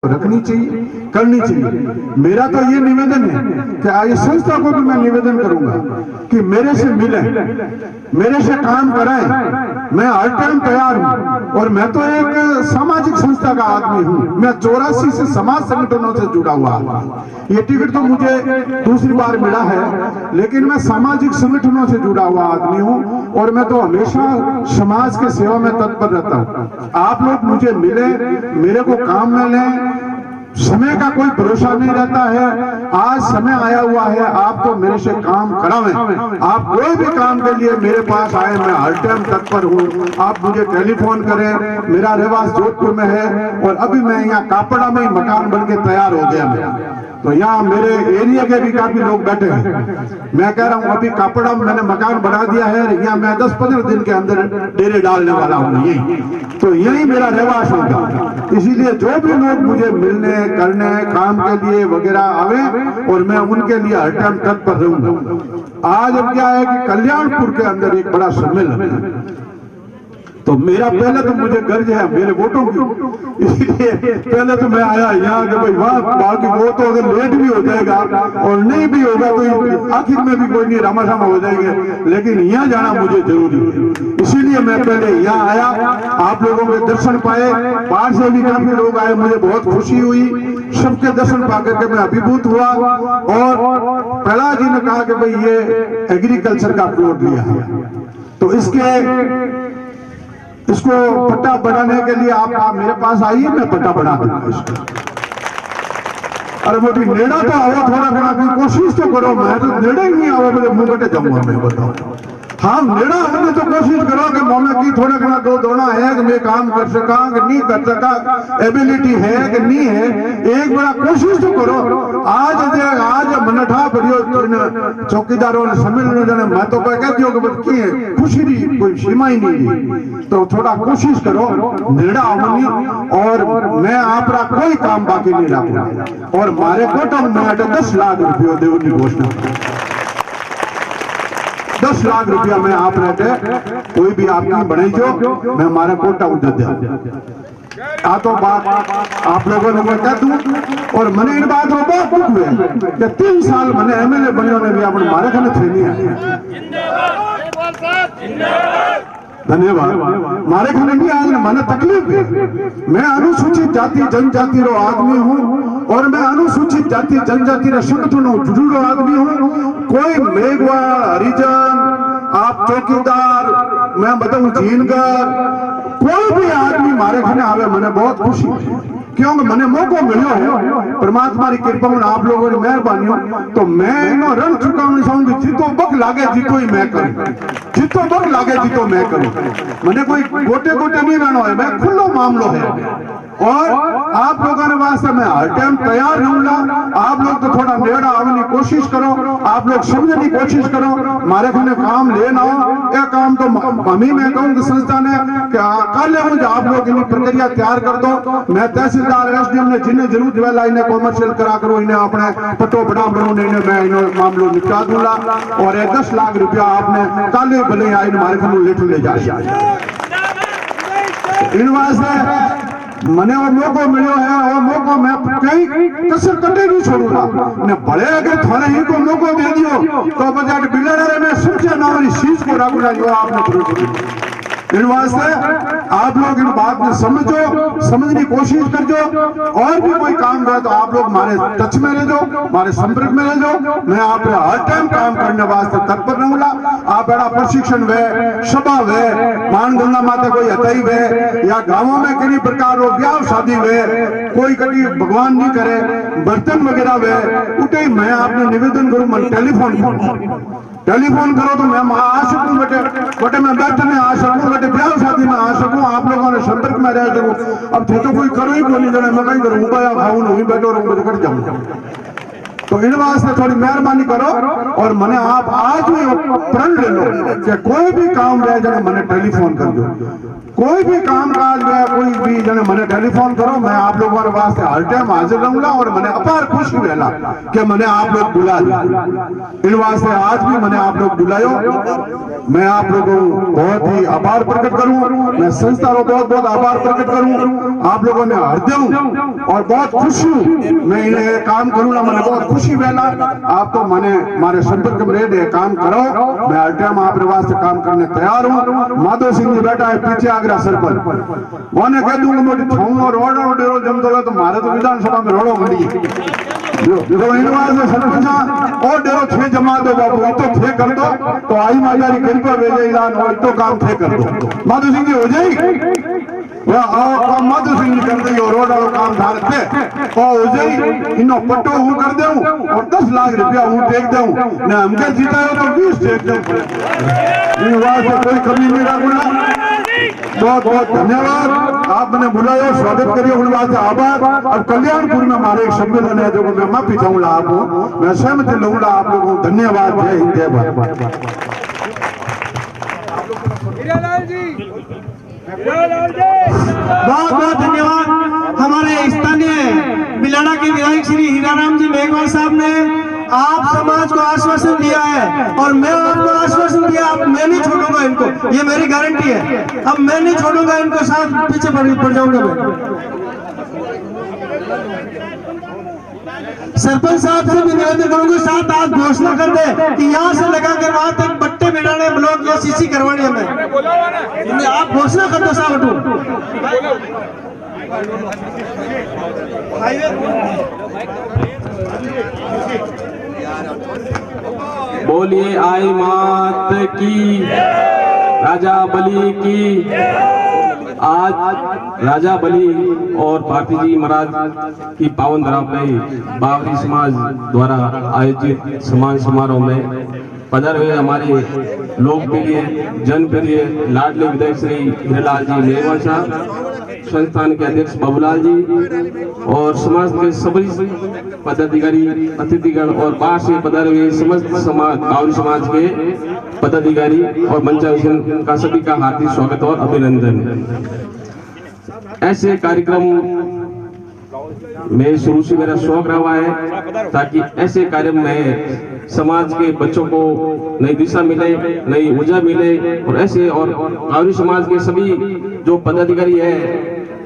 रखनी चाहिए, करनी चाहिए। मेरा तो ये निवेदन है कि आज संस्था को भी मैं निवेदन करूंगा कि मेरे से मिले, मेरे से काम कराएं। मैं हर टाइम तैयार हूं और मैं तो एक सामाजिक संस्था का आदमी हूं। मैं 84 से समाज संगठनों से जुड़ा हुआ आदमी। ये टिकट तो मुझे दूसरी बार मिला है, लेकिन मैं सामाजिक संगठनों से जुड़ा हुआ आदमी हूं और मैं तो हमेशा समाज के सेवा में तत्पर रहता हूं। आप लोग मुझे मिले, मेरे को काम में लें। समय का कोई भरोसा नहीं रहता है। आज समय आया हुआ है, आप तो मेरे से काम करावें। आप कोई भी काम के लिए मेरे पास आए, मैं हर टाइम तत्पर हूँ। आप मुझे टेलीफोन करें। मेरा रहवास जोधपुर में है और अभी मैं यहाँ कापड़ा में ही मकान बन के तैयार हो गया मेरा। तो यहाँ मेरे एरिया के भी काफी लोग बैठे हैं। मैं कह रहा हूँ अभी कापड़ा में मैंने मकान बना दिया है, यहाँ मैं 10-15 दिन के अंदर डेरे डालने वाला हूँ। यही तो यही मेरा रहवास होगा। इसीलिए जो भी लोग मुझे मिलने, करने, काम के लिए वगैरह आवे और मैं उनके लिए हर टाइम तत्पर रहूंगा। आज अब क्या है कि कल्याणपुर के अंदर एक बड़ा सम्मेलन है, तो मेरा पहले तो मुझे गर्ज है मेरे वोटों की, इसलिए पहले तो मैं आया यहाँ कि भाई वहाँ बाकी वो तो अगर लेट भी हो जाएगा और नहीं भी होगा तो आखिर में भी कोई नहीं, रामाशामा हो जाएंगे, लेकिन यहाँ जाना मुझे जरूरी है। इसीलिए मैं पहले यहाँ आया, आप लोगों के दर्शन पाए। बाहर से भी काफी लोग आए, मुझे बहुत खुशी हुई। सबके दर्शन पा करके मैं अभिभूत हुआ। और प्रहलाद जी ने कहा कि भाई ये एग्रीकल्चर का प्लॉट लिया है, तो इसको पट्टा बनाने के लिए आप मेरे पास आइए, मैं पट्टा बना दूंगा इसको। अरे वो भी नेड़ा तो आओ, थोड़ा थोड़ा कोशिश तो करो। मैं तो नेड़ा ही नहीं आओ, मेरे मुंह बटे जाऊंगा मैं, बताओ। हाँ नेड़ा होने तो कोशिश करो कि मोमे की थोड़ा थोड़ा दो दोना है कि मैं काम कर सका कि नहीं कर सका, एबिलिटी है कि नहीं है, एक बड़ा कोशिश तो करो। आज मनठा पड़ियो चौकीदारों ने सम्मेलन जाने, मैं तो कहती हूँ कि खुशी की कोई सीमा ही नहीं है। तो थोड़ा कोशिश करो नेड़ा आवनी, और मैं आप कोई काम बाकी नहीं रखूंगा। और मारे कोटा में 10 लाख रुपये देव की घोषणा, 10 लाख रुपया मैं आप रहते कोई भी आपकी बने जो मैं हमारा कोटा उधर दे आ। तो बात आप लोगों ने मैं कह दूं, और मैंने इन बात में बहुत दुख हुए कि 3 साल मैंने एमएलए बने ने भी अपने मारे खाने थे नहीं। धन्यवाद। मारे खाने नहीं आज मैंने तकलीफ है। मैं अनुसूचित जाति जनजाति रो आदमी हूँ और मैं अनुसूचित जाति जनजाति रे संगठनों जुड़ो आदमी हूँ। कोई मेघवाल, हरिजन, आप चौकीदार, मैं बताऊं जीनगर, कोई भी आदमी मारे खाने आवे मैंने बहुत खुशी है, क्योंकि मैंने मौका मिलो है। परमात्मा की कृपा में आप लोगों की मेहरबानी हो, तो मैं इनो रण चुकावनी चाहूंगी। जितो बक लागे जितो ही मैं करूं, जितो बक लागे जितो मैं करूं। मैंने कोई गोटे गोटे नहीं रहना है, मैं खुलो मामलो है। और आप लोगों ने वास्ते मैं हर टाइम तैयार रहूंगा। आप लोग तो थोड़ा नेड़ा आने की कोशिश करो, आप लोग समझने की कोशिश करो। मारे खाने काम लेना हो, यह काम तो हमी मैं कहूँ संस्था ने कल मुझे आप लोग इन्हें प्रक्रिया तैयार कर दो। मैं तहसीलदार एसडीएम ने जिन्हें जरूरत वेला इन्हें कॉमर्शियल करा करो, इन्हें अपने पट्टो बड़ा बनू, इन्हें मैं इन्हें मामलो निपटा दूंगा। और 10 लाख रुपया आपने कल भले आई मारे खाने लेट ले जाए। इन वास्ते मने वो मौको मिलो है, वो मौको मैं कहीं कसर कटे नहीं छोड़ूंगा। ने भले अगर थाने ही को मौको दे दियो तो बजाट बिलड़े में समझे ना वाली चीज को राखूंगा जो आपने करो। इन वास्ते आप लोग इन बात में समझो, समझने की कोशिश कर जो। और भी कोई काम रहे तो आप लोग हमारे टच में रह जाओ, हमारे संपर्क में रह जाओ। मैं आप हर टाइम काम करने वास्ते तत्पर रहूंगा। आप बड़ा प्रशिक्षण वे, सभा वे, मान गंगा माता कोई हथई वे, या गांवों में कई प्रकार ब्याह शादी वे, कोई कभी भगवान नहीं करे बर्तन वगैरह वे, उठे मैं आपने निवेदन करूं, मैं टेलीफोन करो तो मैं आ सकूं, बटे मैं बैठने आ सकूं, बटे ब्याह शादी में आ सकूं, आप लोगों ने संपर्क में रह सकूं। अब तो कोई करो ही बोली जाने, मैं कहीं करूँ उबाया खाऊं नहीं बैठो रहूं तो कर जाऊं। तो इन वास्ते थोड़ी मेहरबानी करो और मैंने आप आज भी प्रण ले लो कि कोई भी काम रह जाए मैंने टेलीफोन कर दो। कोई भी काम काज में कोई भी जने मने टेलीफोन करो, मैं आप लोगों के वास्ते हर टाइम हाजिर रहूंगा और मैंने अपार खुशी वेला कि मैंने आप लोग बुला लिया। इन वास्ते आज भी मैंने आप लोग बुलायो, मैं आप लोगों को बहुत ही आभार प्रकट करूं, मैं संस्था को बहुत बहुत आभार प्रकट करूं। आप लोगों ने हृदय और बहुत खुश हूं मैं इन्हें काम करूंगा, मैंने बहुत खुशी वेला। आप तो मैंने हमारे संपर्क में रहे काम करो, मैं हर टाइम आपके वास्ते काम करने तैयार हूं। माधव सिंह जी बैठा है पीछे आगरा सरपंच, मैंने कह दूंगा मोटी थोंग और रोड़ा डेरो जमतो है तो मारे तो विधानसभा में रोड़ो मंडी जो इन वास्ते सरपंच और डेरो छे जमा दो बाबू, तो थे कर दो तो आई माजारी कृपा भेजे ऐलान हो तो काम थे कर दो। माधव सिंह जी हो जाएगी आओ माधव सिंह जी कर देंगे और रोड वालों काम धारते और हो जाए इनो पट्टो हूं कर दूं और 10 लाख रुपया हूं टेक दूं ना, हमके जीता हो तो 20 टेक दूं। इन वास्ते कोई कमी नहीं रखूंगा। बहुत बहुत धन्यवाद, आप मैंने बुलाया, स्वागत करिए, उन वास्ते आभार। और कल्याणपुर में हमारे एक सम्मेलन है जो मैं माफी चाहूंगा आपको, मैं सहमति लूंगा आप लोगों को। धन्यवाद, जय हिंद जय भारत। बहुत बहुत धन्यवाद। हमारे स्थानीय बिलाड़ा के विधायक श्री हीराराम जी मेघवाल साहब ने आप समाज को आश्वासन दिया है और मैं आपको आश्वासन दिया, अब मैं नहीं छोड़ूंगा इनको, ये मेरी गारंटी है। अब मैं नहीं छोड़ूंगा इनको, साथ पीछे पड़ जाऊंगा मैं। सरपंच साहब से भी निवेदन करूंगा, साथ आप घोषणा कर दे कि यहाँ से लगा कर वहां तक पट्टे बिठाने, ब्लॉक या सीसी करवाने में आप घोषणा कर दो साहब। बोलिए आई मात की, राजा बलि की। आज राजा बलि और पार्टी जी महाराज की पावन धरा पे बावरी समाज द्वारा आयोजित सम्मान समारोह में पधारे हुए हमारे लोकप्रिय जनप्रिय लाडले विधायक श्री हीरालाल जी मेघवाल साहब, संस्थान के अध्यक्ष बाबूलाल जी और समाज के सभी पदाधिकारी, अतिथिगण और बाहर से पधारे हुए समस्त समाज बावरी समाज के पदाधिकारी और मंचासन का सभी का हार्दिक स्वागत और अभिनंदन। ऐसे कार्यक्रम में शुरू से मेरा शौक रहा है ताकि ऐसे कार्यक्रम में समाज के बच्चों को नई दिशा मिले, नई ऊर्जा मिले और ऐसे और बावरी समाज के सभी जो पदाधिकारी है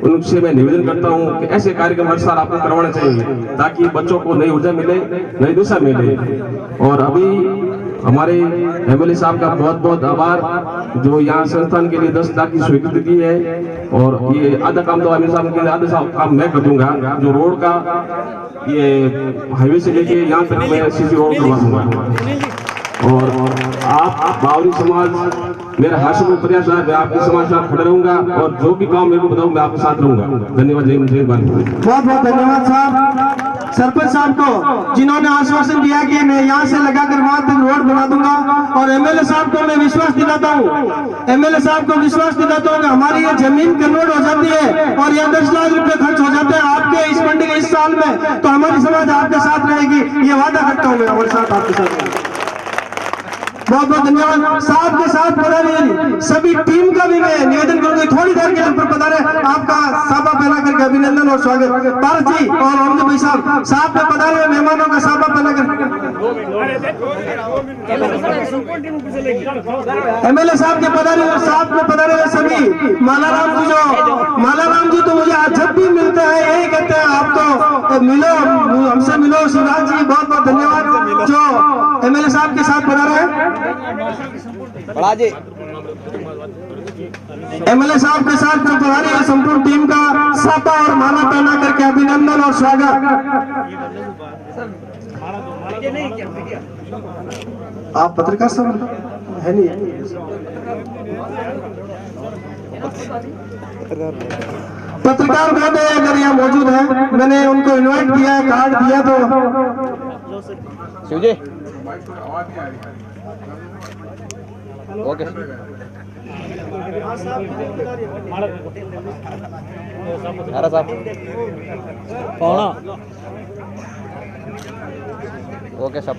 उनसे मैं निवेदन करता हूं कि ऐसे कार्यक्रम हर साल आपको करवाना चाहिए ताकि बच्चों को नई ऊर्जा मिले, नई दिशा मिले। और अभी हमारे एमएलए साहब का बहुत बहुत आभार जो यहाँ संस्थान के लिए 10 लाख की स्वीकृति दी है और ये आधा काम तो एमएलए साहब के आधा काम मैं कर दूंगा। जो रोड का ये हाईवे से लेके यहाँ तक मैं सीसी रोड करवा दूंगा। और आप बावरी समाज मेरा हासिल प्रयास है, मैं आपके समाज साथ खड़ा रहूंगा और जो भी काम मेरे को बताऊं मैं आपके साथ रहूंगा। धन्यवाद, जय हिंद जय भारत। बहुत बहुत धन्यवाद साहब, सरपंच साहब को जिन्होंने आश्वासन दिया कि मैं यहाँ से लगाकर वहां तक रोड बना दूंगा। और एमएलए साहब को मैं विश्वास दिलाता हूँ, एमएलए साहब को विश्वास दिलाता हूँ कि हमारी ये जमीन कन्वर्ट हो जाती है और यहाँ 10 लाख रुपए खर्च हो जाते हैं आपके इस मंडी के इस साल में, तो हमारी समाज आपके साथ रहेगी, ये वादा करता हूँ मैं हमारे साथ आपके साथ। बहुत बहुत धन्यवाद। साथ के साथ पधारे सभी टीम का भी मैं निवेदन करूंगा थोड़ी देर के अंदर पधारे, आपका साफा पहना करके अभिनंदन और स्वागत। पारस जी और अमृत भाई साहब साथ में पधारे हुए मेहमानों का साफा पहना कर एमएलए साहब के पधारे हुए साथ में पधारे हुए सभी मालाराम जी, जो मालाराम जी तो मुझे आज जब भी मिलते हैं यही कहते हैं आप तो मिलो, हमसे मिलो। शिवराज जी बहुत बहुत धन्यवाद जो एमएलए साहब के साथ पधारे हैं। एमएलए साहब के साथ जो पधारी है संपूर्ण टीम का सापा और माला पहना करके अभिनंदन और स्वागत। आप पत्रकार सब है नहीं, पत्रकार महोदय अगर यहाँ मौजूद है, मैंने उनको इनवाइट किया है, कार्ड दिया तो ओके। ओके सब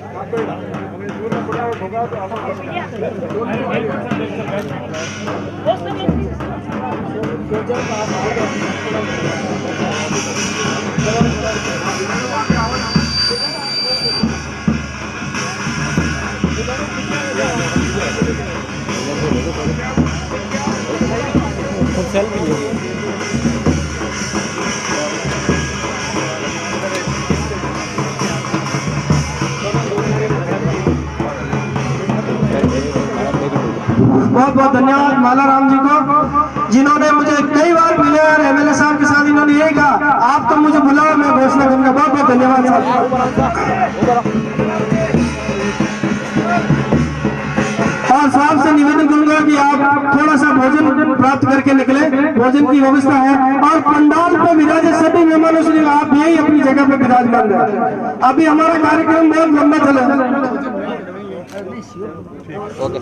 बहुत बहुत धन्यवाद मालाराम जी को, जिन्होंने मुझे कई बार मिले और एमएलए साहब के साथ इन्होंने यही कहा आप तो मुझे बुलाओ मैं घोषणा करूंगा। बहुत बहुत धन्यवाद साहब। और साहब से निवेदन करूंगा कि आप थोड़ा सा भोजन प्राप्त करके निकले, भोजन की व्यवस्था है। और पंडाल पे विराजे सभी मेहमानों से आप यही अपनी जगह पे विराजमान रहे। अभी हमारा कार्यक्रम बहुत लंबा चला। ओके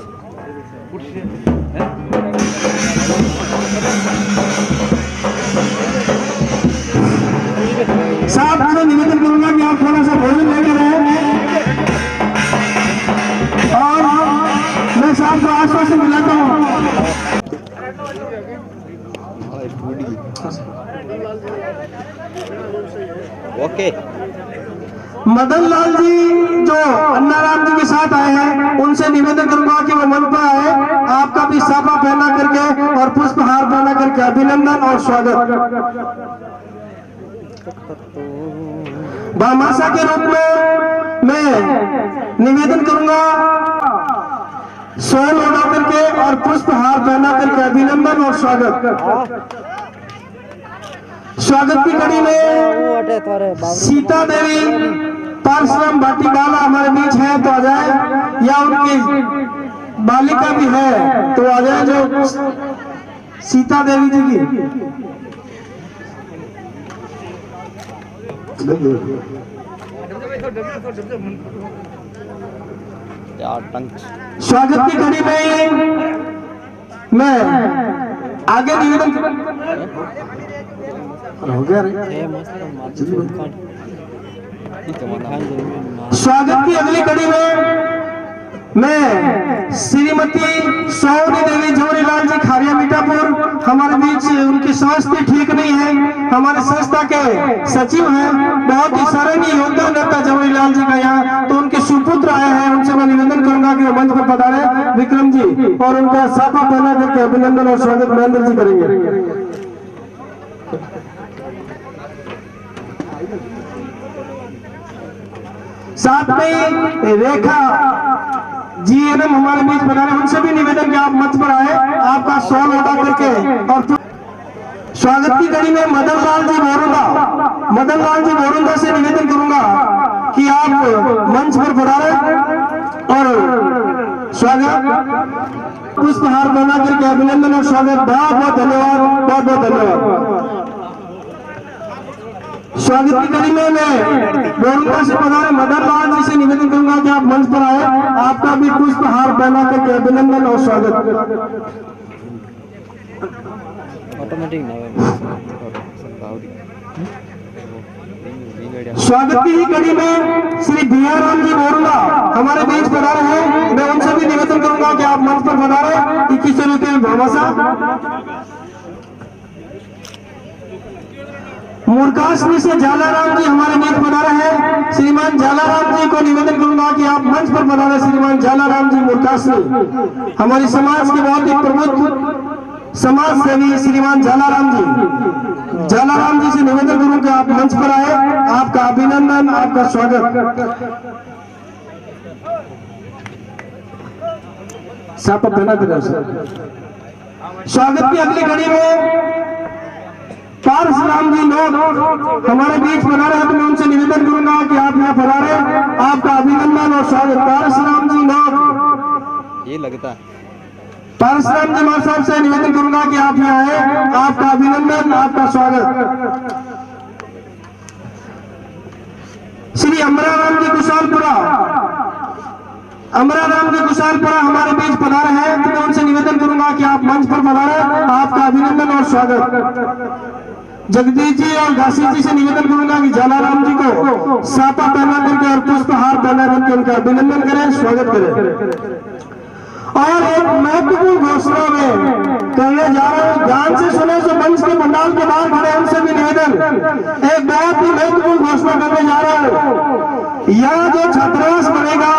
साहब से निवेदन करूंगा कि आप थोड़ा सा भोजन लेकर आए और मैं साहब को आश्वासन दिलाता हूँ। ओके मदन लाल जी जो अन्नाराम जी के साथ आए हैं उनसे निवेदन करूंगा कि वो मंच पर आए, आपका भी साफा पहना करके और पुष्पहार पहना करके अभिनंदन और स्वागत। भामाशा के रूप में मैं निवेदन करूंगा सोल उड़ा करके और पुष्पहार पहना करके अभिनंदन और स्वागत। स्वागत की कड़ी में सीता देवी परशुराम भाटीवाला हमारे बीच है तो आ जाए, या उनकी बालिका भी है तो आ जाए, जो सीता देवी जी की स्वागत की कड़ी में मैं आगे निवेदन हो गया स्वागत की अगली कड़ी में मैं श्रीमती सौरी देवी जौहरीलाल जी खारिया मीठापुर हमारे बीच, उनकी स्वास्थ्य ठीक नहीं है, हमारे संस्था के सचिव हैं, बहुत ही सराहनीय योगदान रहता है जौहरीलाल जी का यहाँ, तो उनके सुपुत्र आए हैं, उनसे मैं निवेदन करूंगा कि वो मंच पर पधारे विक्रम जी, और उनका साफा पहना करके अभिनंदन और स्वागत महेंद्र जी करेंगे। साथ में रेखा जीएनएम हमारे बीच बना रहे, उनसे भी निवेदन कि आप मंच पर आए, आपका सॉल अदा करके। और स्वागत की कड़ी में मदन लाल जी बोरुंदा से निवेदन करूंगा कि आप मंच पर पधारे और स्वागत पुष्पहार बना करके अभिनंदन और स्वागत। बहुत बहुत धन्यवाद, बहुत बहुत धन्यवाद। स्वागत की कड़ी में मैं बोरुंदा से पधारे मदन लाल जी से निवेदन करूंगा कि आप मंच पर आए, आपका भी पुष्पहार पहना करके अभिनंदन और स्वागत। ऑटोमेटिक स्वागत की ही कड़ी में श्री बिया राम जी बोरुंदा हमारे बीच पधारे हैं, मैं उनसे भी निवेदन करूंगा कि आप मंच पर पधारे। 21 रुपये में भामाशा। मुरकासनी से जालाराम जी हमारे बीच पधारे हैं, श्रीमान जालाराम जी को निवेदन करूंगा कि आप मंच पर पधारे। श्रीमान जालाराम जी मुरकासनी हमारी समाज के बहुत ही प्रमुख समाज सेवी श्रीमान जालाराम जी से निवेदन करूं कि आप मंच पर आए, आपका अभिनंदन, आपका स्वागत। साफ पहना दे स्वागत की अगली कड़ी में परशुराम जी नोट हमारे बीच बना रहे हैं, तो मैं उनसे निवेदन करूंगा कि आप यहाँ पधारे, आपका अभिनंदन और स्वागत। परशुराम जी नोट ये लगता है परशुराम जी महाराज साहब से निवेदन करूंगा कि आप यहाँ आए, आपका अभिनंदन, आपका स्वागत। श्री अमराराम जी कुशालपुरा अमराराम जी कुशालपुरा हमारे बीच पधारे हैं, तो मैं उनसे निवेदन करूंगा कि आप मंच पर पधारे। आपका अभिनंदन और स्वागत। जगदीश जी और घासी जी से निवेदन करूंगा कि जलाराम जी को सापा पहना करके और पुष्पहार पहना करके उनका अभिनंदन करें, स्वागत करें। और एक महत्वपूर्ण घोषणा में करने जा रहा हूं, ध्यान से सुने, जो मंच के पंडाल के बाहर खड़े हैं उनसे भी निवेदन, एक बहुत ही महत्वपूर्ण घोषणा करने जा रहा हूं। यह जो छात्रावास बनेगा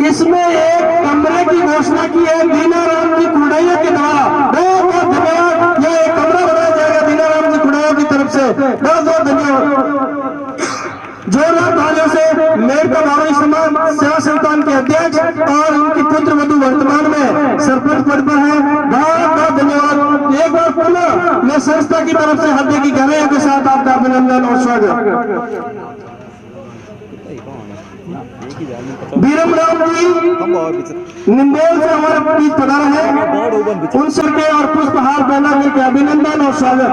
इसमें एक कमरे की घोषणा की है दीनाराम जी कुड़ैया के द्वारा। बहुत बहुत धन्यवाद। यह एक कमरा बनाया जाएगा दीनाराम जी कुड़ैया की तरफ से, बहुत बहुत धन्यवाद। जोरदार तालियों से मेरका बावरी समाज सेवा संस्थान के अध्यक्ष और उनकी पुत्र वधु वर्तमान में सरपंच पद पर है, बहुत बहुत धन्यवाद। एक बार पुनः मैं संस्था की तरफ से हृदय की गहराइयों के साथ आपका अभिनंदन और स्वागत। बीरम राम जी निम्बोल से हमारे बीच पधारे हैं, उनसे के और पुष्पहार पहना करके अभिनंदन और स्वागत।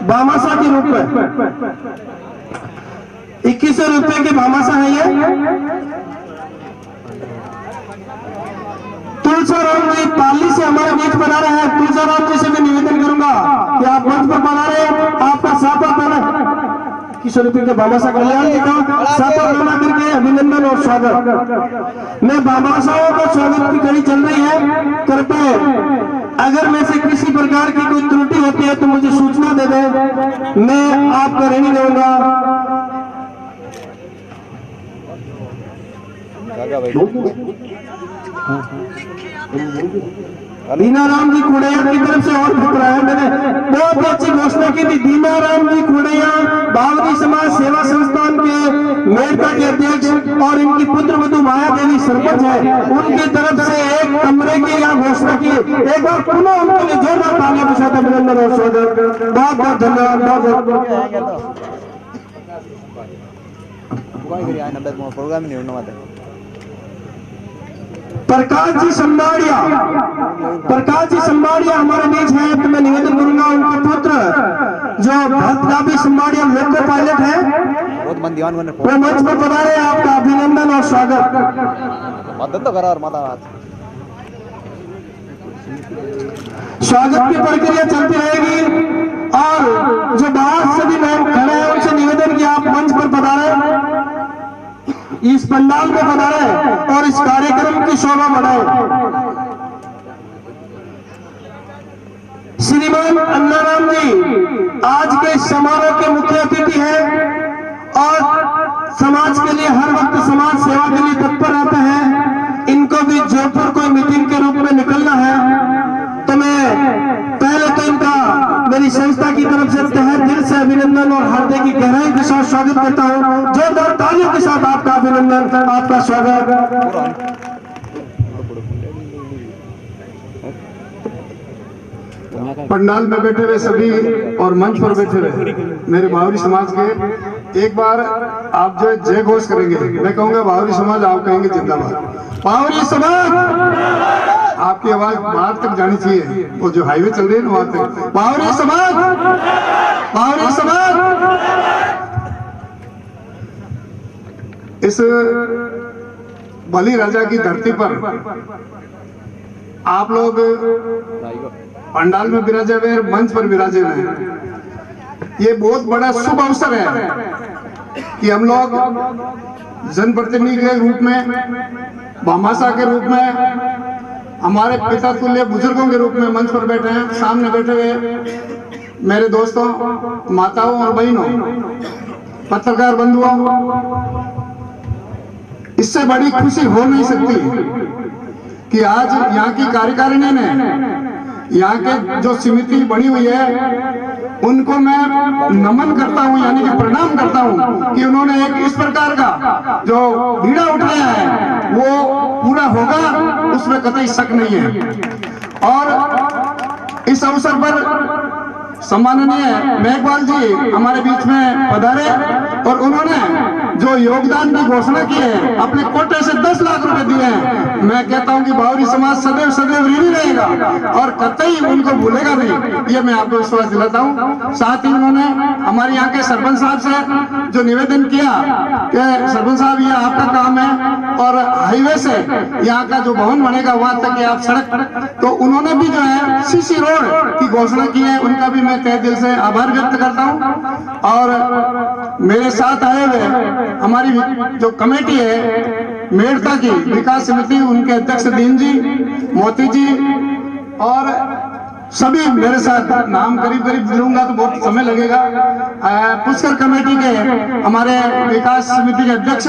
बामासा के रूप में 2100 रुपए के भामासा है ये। तुलसाराम जी पाली से हमारे बीच पधारे हैं, तुलसाराम जी से मैं निवेदन करूंगा कि आप मंच पर पधारे, आपका सापा पहना 2100 रुपए के बामासा कल्याण जी का सापा पहना करके अभिनंदन और स्वागत। मैं बामासाओं का स्वागत की कड़ी चल रही है, कृपया अगर में से किसी प्रकार की कोई त्रुटि होती है तो मुझे सूचना दे दें, मैं आपका ऋणी रहूंगा। दीनाराम जी कुड़ैया की तरफ से और अभिप्राय मैंने बहुत अच्छी घोषणा की थी। दीनाराम जी कुड़ैया बावरी समाज सेवा संस्थान के मेरका के अध्यक्ष और इनकी पुत्र वधु माया देवी सरपंच है, उनकी तरफ से एक कमरे की यहाँ घोषणा की। एक बार पुनः उनके लिए जोरदार तालियों के साथ अभिनंदन और स्वागत। बहुत बहुत धन्यवाद। प्रोग्राम नहीं होने वाला। प्रकाश जी संबाड़िया, प्रकाश जी संबाड़िया हमारे बीच है, तो मैं निवेदन करूंगा उनके पुत्र जो भरतगाभी संबाड़िया लोको पायलट है, बहुत मन दीवान बने वो मंच पर पधारे, आपका अभिनंदन और स्वागत। मदद तो करा और माता स्वागत की प्रक्रिया चलती रहेगी और जो बाहर से भी लोग खड़े हैं उनसे निवेदन कि आप मंच पर पधारे, इस पंडाल में पधारे और इस कार्यक्रम की शोभा बढ़ाए। श्रीमान अन्नाराम जी आज के समारोह के मुख्य अतिथि हैं और समाज के लिए हर वक्त समाज सेवा के लिए तत्पर रहते हैं। इनको भी जयपुर कोई मीटिंग के रूप में निकलना है, तो मैं पहले तो इनका मेरी संस्था की तरफ से तहे दिल से अभिनंदन और हृदय की गहराई के साथ स्वागत करता हूं। जोरदार तालियों के साथ आपका अभिनंदन, आपका स्वागत। पंडाल में बैठे हुए सभी और मंच पर बैठे हुए मेरे बावरी समाज के, एक बार आप जो जय घोष करेंगे, मैं कहूंगा बावरी समाज, आप कहेंगे जिंदाबाद। बावरी समाज, आपकी आवाज बाहर तक जानी चाहिए, वो जो हाईवे चल रही है ना वहां तक। बावरी समाज, बावरी समाज। इस बलि राजा की धरती पर आप लोग पंडाल में विराजे हुए, मंच पर विराजे हुए हैं। ये बहुत बड़ा शुभ अवसर है कि हम लोग जनप्रतिनिधि के रूप में, भामासा के रूप में, हमारे पिता तुल्य बुजुर्गों के रूप में मंच पर बैठे हैं। सामने बैठे हुए मेरे दोस्तों, माताओं और बहनों, पत्रकार बंधुओं, इससे बड़ी खुशी हो नहीं सकती कि आज यहाँ की कार्यकारिणी ने, यहाँ के जो समिति बनी हुई है, उनको मैं नमन करता हूँ, यानी कि प्रणाम करता हूँ कि उन्होंने एक इस प्रकार का जो बीड़ा उठाया है वो पूरा होगा, उसमें कतई शक नहीं है। और इस अवसर पर सम्माननीय मेघवाल जी हमारे बीच में पधारे और उन्होंने जो योगदान की घोषणा की है, अपने कोटे से 10 लाख रुपए दिए हैं, मैं कहता हूं कि बावरी समाज सदैव सदैव ऋणी रहेगा और कतई उनको भूलेगा नहीं, ये मैं आपको विश्वास दिलाता हूं। साथ ही उन्होंने हमारे यहाँ के सरपंच साहब से जो निवेदन किया कि सरपंच साहब ये आपका काम है और हाईवे से यहाँ का जो भवन बनेगा वहां तक कि आप सड़क, तो उन्होंने भी जो है सीसी रोड की घोषणा की है, उनका भी मैं तहे दिल से आभार व्यक्त करता हूं। और मेरे साथ आए हुए हमारी जो कमेटी है मेड़ता की विकास समिति, उनके अध्यक्ष दीन जी, मोती जी और सभी मेरे साथ, नाम करीब करीब लूंगा तो बहुत समय लगेगा। पुष्कर कमेटी के हमारे विकास समिति के अध्यक्ष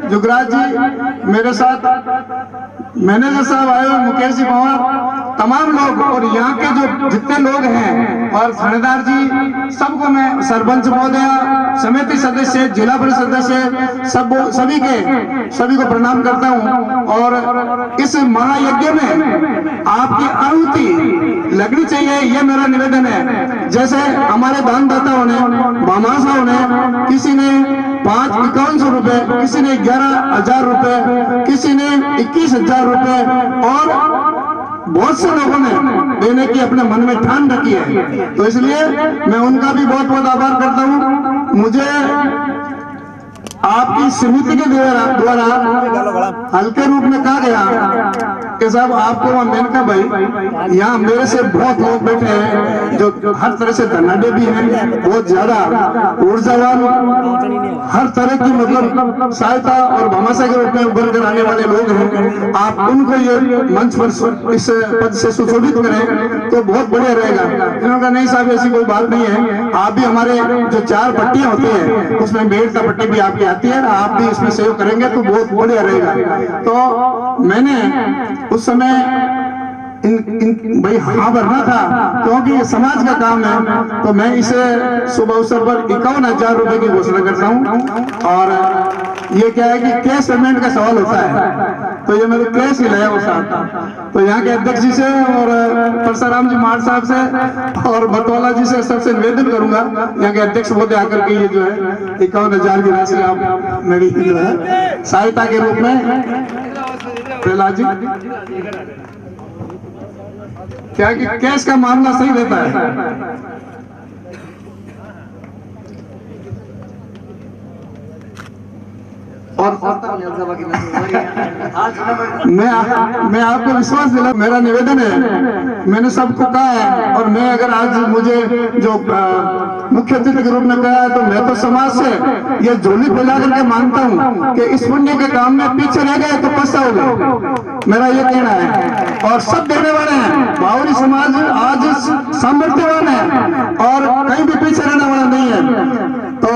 जुगराज जी, मेरे साथ मैनेजर साहब आए हुए मुकेश जी पवार, तमाम लोग और यहाँ के जो जितने लोग हैं और थानेदार जी, सबको मैं, सरपंच महोदया, समिति सदस्य, जिला परिषद सदस्य, सभी को प्रणाम करता हूँ। और इस महायज्ञ में आपकी आहुति लगनी चाहिए, ये मेरा निवेदन है। जैसे हमारे दानदाताओं ने, बामासाओं ने, किसी ने 5,51 रुपए, किसी ने 11,000 रुपए, किसी ने 21,000 रुपए और बहुत से लोगों ने देने की अपने मन में ठान रखी है, तो इसलिए मैं उनका भी बहुत बहुत आभार करता हूँ। मुझे आपकी समिति के द्वारा हल्के रूप में कहा गया कि साहब आपको मैंने कहा भाई यहाँ मेरे से बहुत लोग बैठे हैं जो हर तरह से धनाढ़ भी हैं, बहुत ज्यादा ऊर्जावान, हर तरह की मतलब सहायता और भामाशाह के रूप में उभर कर आने वाले लोग हैं। आप उनको ये मंच पर इस पद से सुशोभित करें तो बहुत बढ़िया रहेगा। इन्होंने कहा नहीं साहब ऐसी कोई बात नहीं है, आप भी हमारे जो 4 पट्टियां होती है उसमें मेड़ता पट्टी भी आपकी आती है, आप भी इसमें सहयोग करेंगे तो बहुत बढ़िया रहेगा। तो मैंने उस समय भाई हाँ भरना था क्योंकि ये समाज का काम है, तो मैं इसे शुभ अवसर पर 51,000 रुपए की घोषणा करता हूँ। और ये क्या है कि कैश पेमेंट का सवाल होता है, तो ये मेरे कैश ही लाया वो साथ। तो यहाँ के अध्यक्ष जी से और परसाराम जी मार साहब से और बतौला जी से सबसे निवेदन करूंगा, यहाँ के अध्यक्ष महोदय आकर के ये जो है 51,000 की राशि आप मेरी जो है सहायता के रूप में, प्रहलाद जी क्या कि कैश का मामला सही रहता है। और मैं आपको विश्वास दिला, मेरा निवेदन है, मैंने सबको कहा है और मैं अगर आज मुझे जो मुख्य अतिथि के रूप में कहा है तो मैं तो समाज से ये झोली फैला करके मानता हूँ कि इस पुण्य के काम में पीछे रह गए तो पछताओगे, मेरा ये कहना है। और सब देने वाले हैं, बावरी समाज आज सामर्थ्यवान है और कहीं भी पीछे रहने वाला नहीं है। तो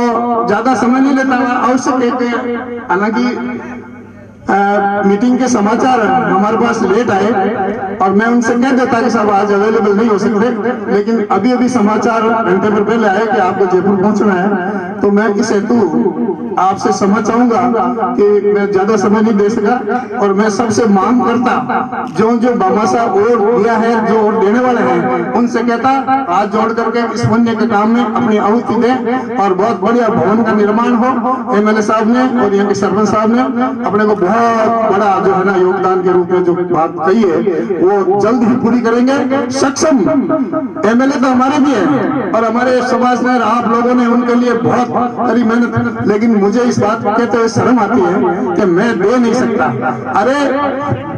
ज्यादा समय नहीं लेता, आवश्यक हालांकि मीटिंग के समाचार हमारे पास लेट आए और मैं उनसे कह देता कि साहब आज अवेलेबल नहीं हो सकते, लेकिन अभी अभी समाचार घंटे भर पहले आए कि आपको जयपुर पहुंचना है, तो मैं इस हेतु आपसे क्षमा चाहूंगा कि मैं ज्यादा समय नहीं दे सका। और मैं सबसे मांग करता जो बामाशाह वोट दिया है, जो वोट देने वाले हैं, उनसे कहता हाथ जोड़ करके इस पुण्य के काम में अपनी आहुति दें और बहुत बढ़िया भवन का निर्माण हो। एमएलए साहब ने और यहाँ के सरपंच साहब ने अपने को बहुत बड़ा जो है ना योगदान के रूप में जो बात कही है वो जल्द ही पूरी करेंगे। सक्षम एमएलए तो हमारे भी है और हमारे समाज में आप लोगों ने उनके लिए बहुत कड़ी मेहनत, लेकिन मुझे इस बात को कहते हुए शर्म आती है कि मैं दे नहीं सकता। अरे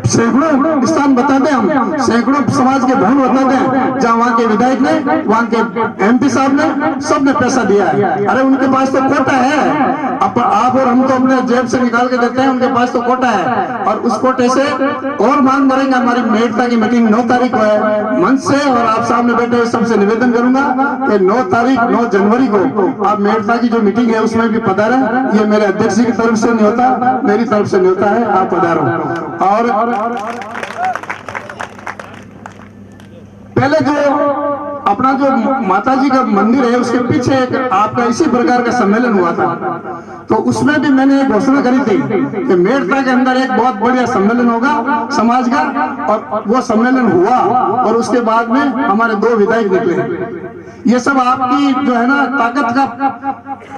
सैकड़ों स्थान बता दें, हम सैकड़ों समाज के भवन बता दें जहाँ वहाँ के विधायक ने, वहाँ के एमपी साहब ने, सबने पैसा दिया है। अरे उनके पास तो कोटा है, आप और हम तो अपने जेब से निकाल के देते हैं, उनके पास तो कोटा है और उस कोटे से और मांग करेंगे। हमारी मेड़ता की मीटिंग 9 तारीख को है मंच से, और आप सामने बैठे हुए सबसे निवेदन करूंगा कि 9 जनवरी को आप मेड़ता की जो मीटिंग है उसमें भी पधारें। ये मेरे अध्यक्ष जी की तरफ से नहीं होता, मेरी तरफ से नहीं होता है, आप पधारो। और पहले जो अपना जो माता जी का मंदिर है उसके पीछे एक आपका इसी प्रकार का सम्मेलन हुआ था, तो उसमें भी मैंने एक घोषणा करी थी कि मेड़ता के अंदर एक बहुत बढ़िया सम्मेलन होगा समाज का, और वो सम्मेलन हुआ और उसके बाद में हमारे 2 विधायक निकले, ये सब आपकी जो है ना ताकत का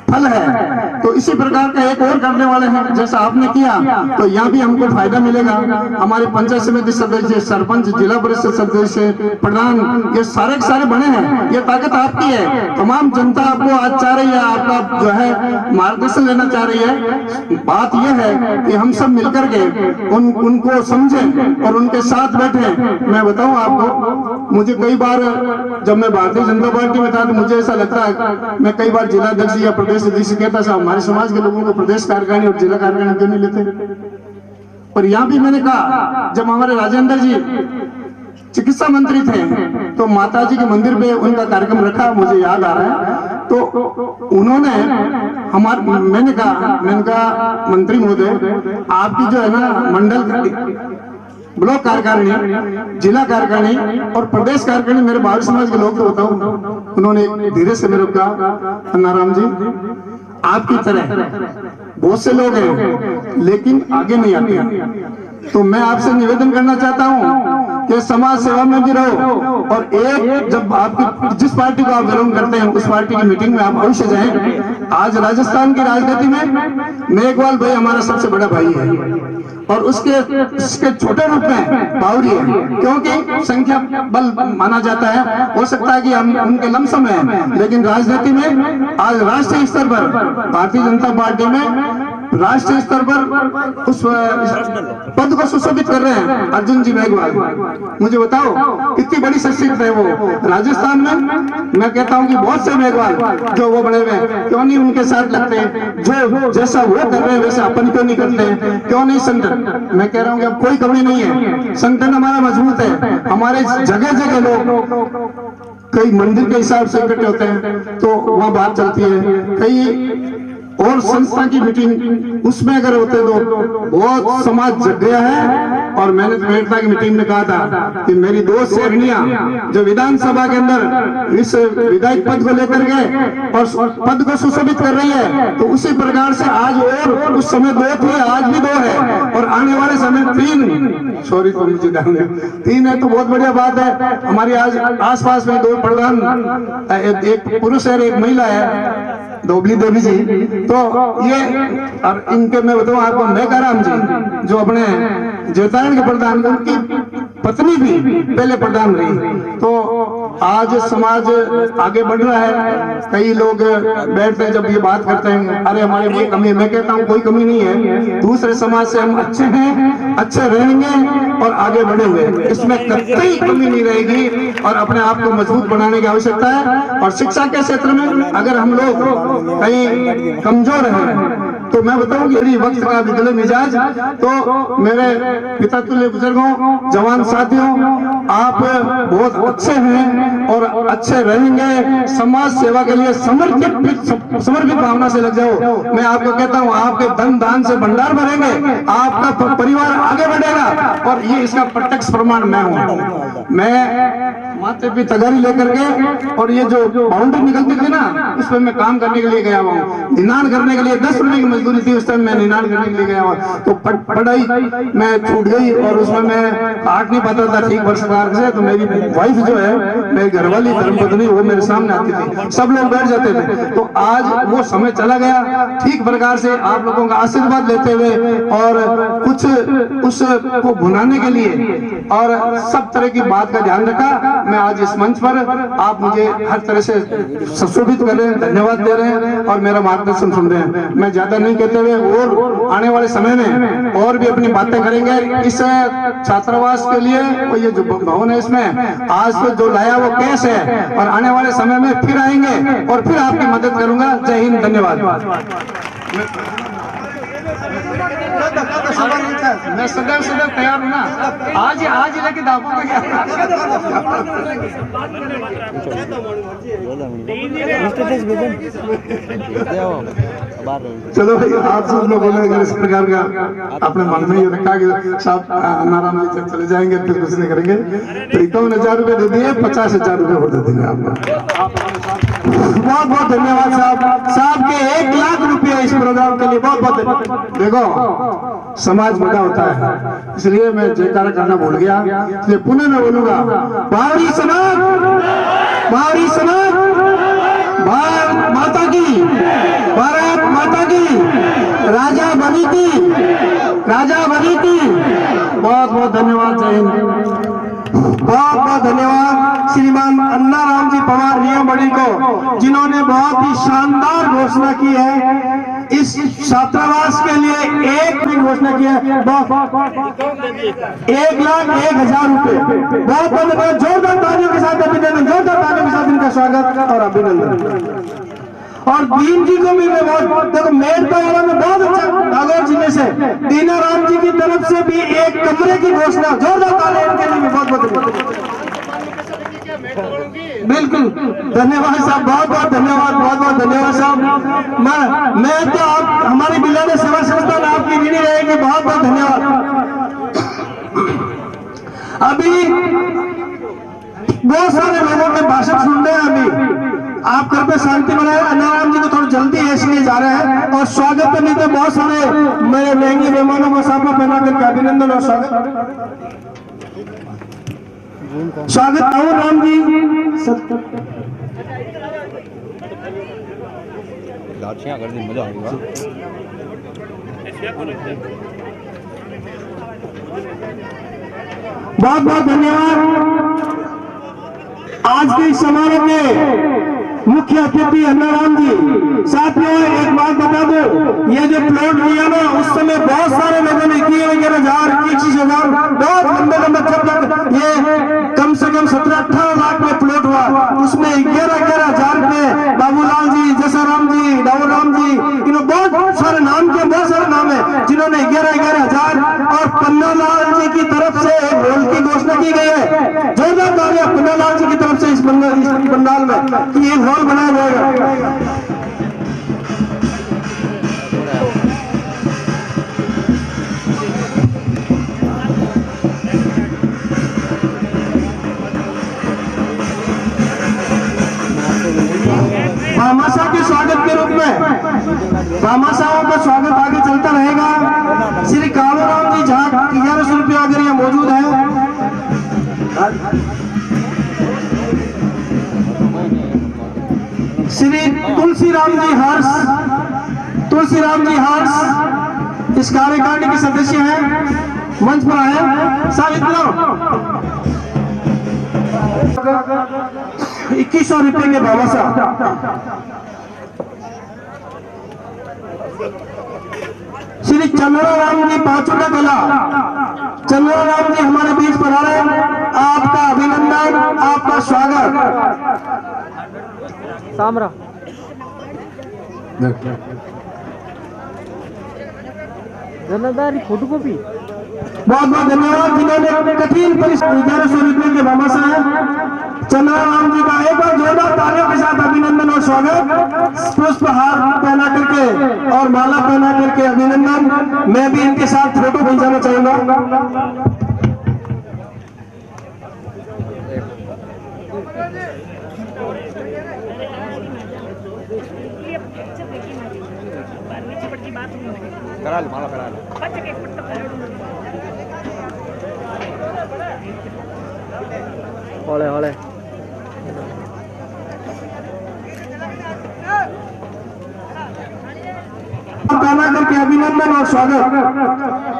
फल है। तो इसी प्रकार का एक और करने वाले हैं, जैसा आपने किया तो यहाँ भी हमको फायदा मिलेगा। हमारे पंचायत समिति सदस्य, सरपंच, जिला परिषद सदस्य, प्रधान, ये सारे के सारे बने हैं। ये ताकत आपकी है। तमाम जनता आपको आज चाह रही है, आपका जो है मार्गदर्शन लेना चाह रही है। बात यह है कि हम सब मिलकर के उनको समझें और उनके साथ बैठे। मैं बताऊं आपको, मुझे कई बार जब मैं भारतीय जनता पार्टी में था तो मुझे ऐसा लगता है, मैं कई बार जिला अध्यक्ष या प्रदेश अध्यक्ष कहता था हमारे समाज के लोगों को प्रदेश कार्यकारिणी और जिला कार्यकारिणी क्यों नहीं लेते। पर यहाँ भी मैंने कहा, जब हमारे राजेंद्र जी चिकित्सा मंत्री थे तो माता जी के मंदिर पे उनका कार्यक्रम रखा, मुझे याद आ रहा है। तो उन्होंने मैंने कहा मंत्री महोदय, आपकी जो है ना मंडल, ब्लॉक कार्यकारिणी, जिला कार्यकारिणी और प्रदेश कार्यकारिणी मेरे बाहर समाज के लोग तो बताओ। उन्होंने धीरे से मेरे को कहा, नारायण जी आपकी तरह बहुत से लोग हैं लेकिन आगे नहीं आते। तो मैं आपसे निवेदन करना चाहता हूं कि समाज सेवा में भी रहो और एक जब आपकी जिस पार्टी को आप विरोध करते हैं उस पार्टी की मीटिंग में आप अवश्य जाएं। आज राजस्थान की राजनीति में मेघवाल भाई हमारा सबसे बड़ा भाई है और उसके छोटे रूप में बावरी है, क्योंकि संख्या बल माना जाता है। हो सकता है कि हम उनके लमसम है, लेकिन राजनीति में आज राष्ट्रीय स्तर पर भारतीय जनता पार्टी में राष्ट्रीय स्तर पर उस पद को सुशोभित कर रहे हैं अर्जुन जी मेघवाल। मुझे बताओ कितनी बड़ी शख्सियत है वो राजस्थान में। मैं कहता हूं कि बहुत से मेघवाल जो वो बड़े हुए क्यों नहीं उनके साथ लगते, जो जैसा वो कर रहे हैं वैसा अपन क्यों नहीं करते, क्यों नहीं संगठन। मैं कह रहा हूं कि अब कोई कमी नहीं है, संगठन हमारा मजबूत है। हमारे जगह जगह लोग कई मंदिर के हिसाब से इकट्ठे होते हैं तो वहां बात चलती है, कई और संस्था की मीटिंग उसमें अगर होते तो बहुत समाज जग गया है। और मैंने एकता की मीटिंग में कहा था कि मेरी दो शेरनियां जो विधानसभा के अंदर इस विधायक पद को लेकर गए और पद को सुशोभित कर रही है, तो उसी प्रकार से आज और उस समय 2 थे, आज भी 2 है और आने वाले समय 3, सॉरी तो मुझे 3 है तो बहुत बढ़िया बात है। हमारी आज आसपास में 2 प्रधान, एक पुरुष है एक महिला है, धोबली देवी जी। तो ये और इनके मैं बताऊं आपको, मेघाराम जी जो अपने जेतारण के प्रधान, उनकी पत्नी भी पहले प्रधान रही। तो आज समाज आगे बढ़ रहा है। कई लोग बैठते हैं जब ये बात करते हैं, अरे हमारी कोई कमी है। मैं कहता हूँ कोई कमी नहीं है, दूसरे समाज से हम अच्छे हैं, अच्छे रहेंगे और आगे बढ़े हुए, इसमें कतई कमी नहीं रहेगी और अपने आप को मजबूत बनाने की आवश्यकता है। और शिक्षा के क्षेत्र में अगर हम लोग कहीं कमजोर हैं तो मैं बताऊं कि वक्त का बिगड़े मिजाज, तो मेरे पिता तुल्य बुजुर्गों, जवान साथियों, आप बहुत अच्छे हैं और अच्छे रहेंगे। समाज सेवा के लिए समर्पित भावना से लग जाओ। मैं आपको कहता हूं आपके धन दान से भंडार भरेंगे, आपका परिवार आगे बढ़ेगा और ये इसका प्रत्यक्ष प्रमाण मैं हूं। मैं माथे पे तगारी लेकर के और ये जो बाउंड्री निकलती थी ना, उसमें मैं काम करने के लिए गया हूँ। निनान करने के लिए 10 रुपए की मजदूरी थी उस टाइम, मैं निनान करने के लिए गया हूँ। तो पढ़ाई मैं छूट गई और उसमें मैं काट नहीं पाता था ठीक वर्षगांठ से। तो मेरी वाइफ जो है, मेरी घरवाली धर्मपत्नी, वो मेरे सामने आती थी, सब लोग बैठ जाते थे। तो आज वो समय चला गया। ठीक प्रकार से आप लोगों का आशीर्वाद लेते हुए और कुछ उसको भुनाने के लिए और सब तरह की बात का ध्यान रखा। मैं आज इस मंच पर आप मुझे हर तरह से सुशोभित कर रहे हैं, धन्यवाद दे रहे हैं और मेरा मार्गदर्शन सुन रहे हैं। मैं ज्यादा नहीं कहते हुए और आने वाले समय में और भी अपनी बातें करेंगे। इस छात्रावास के लिए ये जो भवन है इसमें आज तो जो लाया वो कैश है और आने वाले समय में फिर आएंगे और फिर आपकी मदद करूंगा। जय हिंद, धन्यवाद। मैं सदैव तैयार हूँ ना, आज लेके दापूंगा क्या। चलो भाई, आप सब लोगों ने अगर इस प्रकार का अपने मन में ये रखा कि साहब नारायण जी चले जाएंगे फिर कुछ नहीं करेंगे, तो 51,000 रुपए दे दिए, 50,000 रुपए और दे देंगे आपको। बहुत बहुत धन्यवाद साहब के 1 लाख रुपया किया इस प्रोग्राम के लिए। बहुत बहुत धन्यवाद। देखो समाज बड़ा होता है, इसलिए मैं जयकारा करना भूल गया, इसलिए पुनः मैं बोलूंगा, बावरी समाज, बावरी समाज, भारत माता की, भारत माता की, राजा बनी की, राजा बनी की। बहुत बहुत धन्यवाद। जय हिंद। बहुत बहुत धन्यवाद श्रीमान अन्ना राम जी पवार नियमबड़ी को, जिन्होंने बहुत ही शानदार घोषणा की है इस छात्रावास के लिए। एक भी घोषणा की है, 1,01,000 रुपए। बहुत बहुत धन्यवाद। जोरदार तालियों के साथ अभिनंदन, जोरदार तालियों के साथ इनका स्वागत और अभिनंदन। और दीन जी को भी मैं बहुत, देखो मेड़ता में बहुत अच्छा, नागौर जिले से दीना राम जी की तरफ से भी एक कमरे की घोषणा। जोरदार तालियां इनके लिए भी बहुत बहुत बिल्कुल धन्यवाद साहब, बहुत बहुत धन्यवाद, बहुत बहुत धन्यवाद साहब। मैं तो आप हमारी बिलाने सेवा संस्थान आपकी ऋणी रहेगी। बहुत बहुत धन्यवाद। अभी बहुत सारे लोगों के भाषण सुन रहे हैं। अभी आप घर पे शांति बनाए। अन्नाराम जी को थोड़ी जल्दी है इसलिए जा रहे हैं। और स्वागत करने के बहुत सारे मेरे महंगे मेहमानों को साफा पहना करके अभिनंदन और स्वागत राहुल राम जी। लाठियां कर दी, मजा आएगा। बहुत बहुत धन्यवाद। आज के इस समारोह के मुख्य अतिथि अन्नाराम जी। साथियों एक बात बता दो, ये जो प्लॉट लिया ना उस समय बहुत सारे लोगों ने 11,000 21,000 बहुत लंबे लंबे तक ये कम से कम 17-18 लाख में प्लॉट हुआ। उसमें 11,000 रुपए बाबूलाल जी, जसाराम जी, राम जी, इन्होंने बहुत सारे नाम के, बहुत सारे नाम है जिन्होंने 11,000 और पन्नालाल जी की तरफ से एक रोल की घोषणा की गई है। जोरदार तालियां पन्नालाल जी की तरफ से इस पंडाल में कि एक हॉल बनाया जाएगा। भामाशाह के स्वागत के रूप में भामाशाहों का स्वागत आगे चलता रहेगा। श्री कालूराम जी जहाँ 1100 रुपया अगर ये मौजूद है। श्री तुलसीराम जी हर्ष इस कार्यकारिणी के सदस्य हैं, मंच पर आए। साहब इतना 2100 रुपये के भामाशाह। श्री चंद्राराम जी पाचुका कला, चंद्राराम जी हमारे बीच पर आ रहे हैं। आपका अभिनंदन, आपका स्वागत। सामरा जनादारी फोटोकॉपी। बहुत बहुत धन्यवाद जिन्होंने कठिन परिश्रम 1100 रुपये के भामाशाह है चंद्राराम जी का। एक बार जोरदार तालियों के साथ अभिनंदन और स्वागत। पुष्प हार पहना करके और माला पहना करके अभिनंदन। मैं भी इनके साथ फोटो खिंचाना चाहूंगा। करा लो, माला करा लो। होले होले पहना करके अभिनंदन और स्वागत।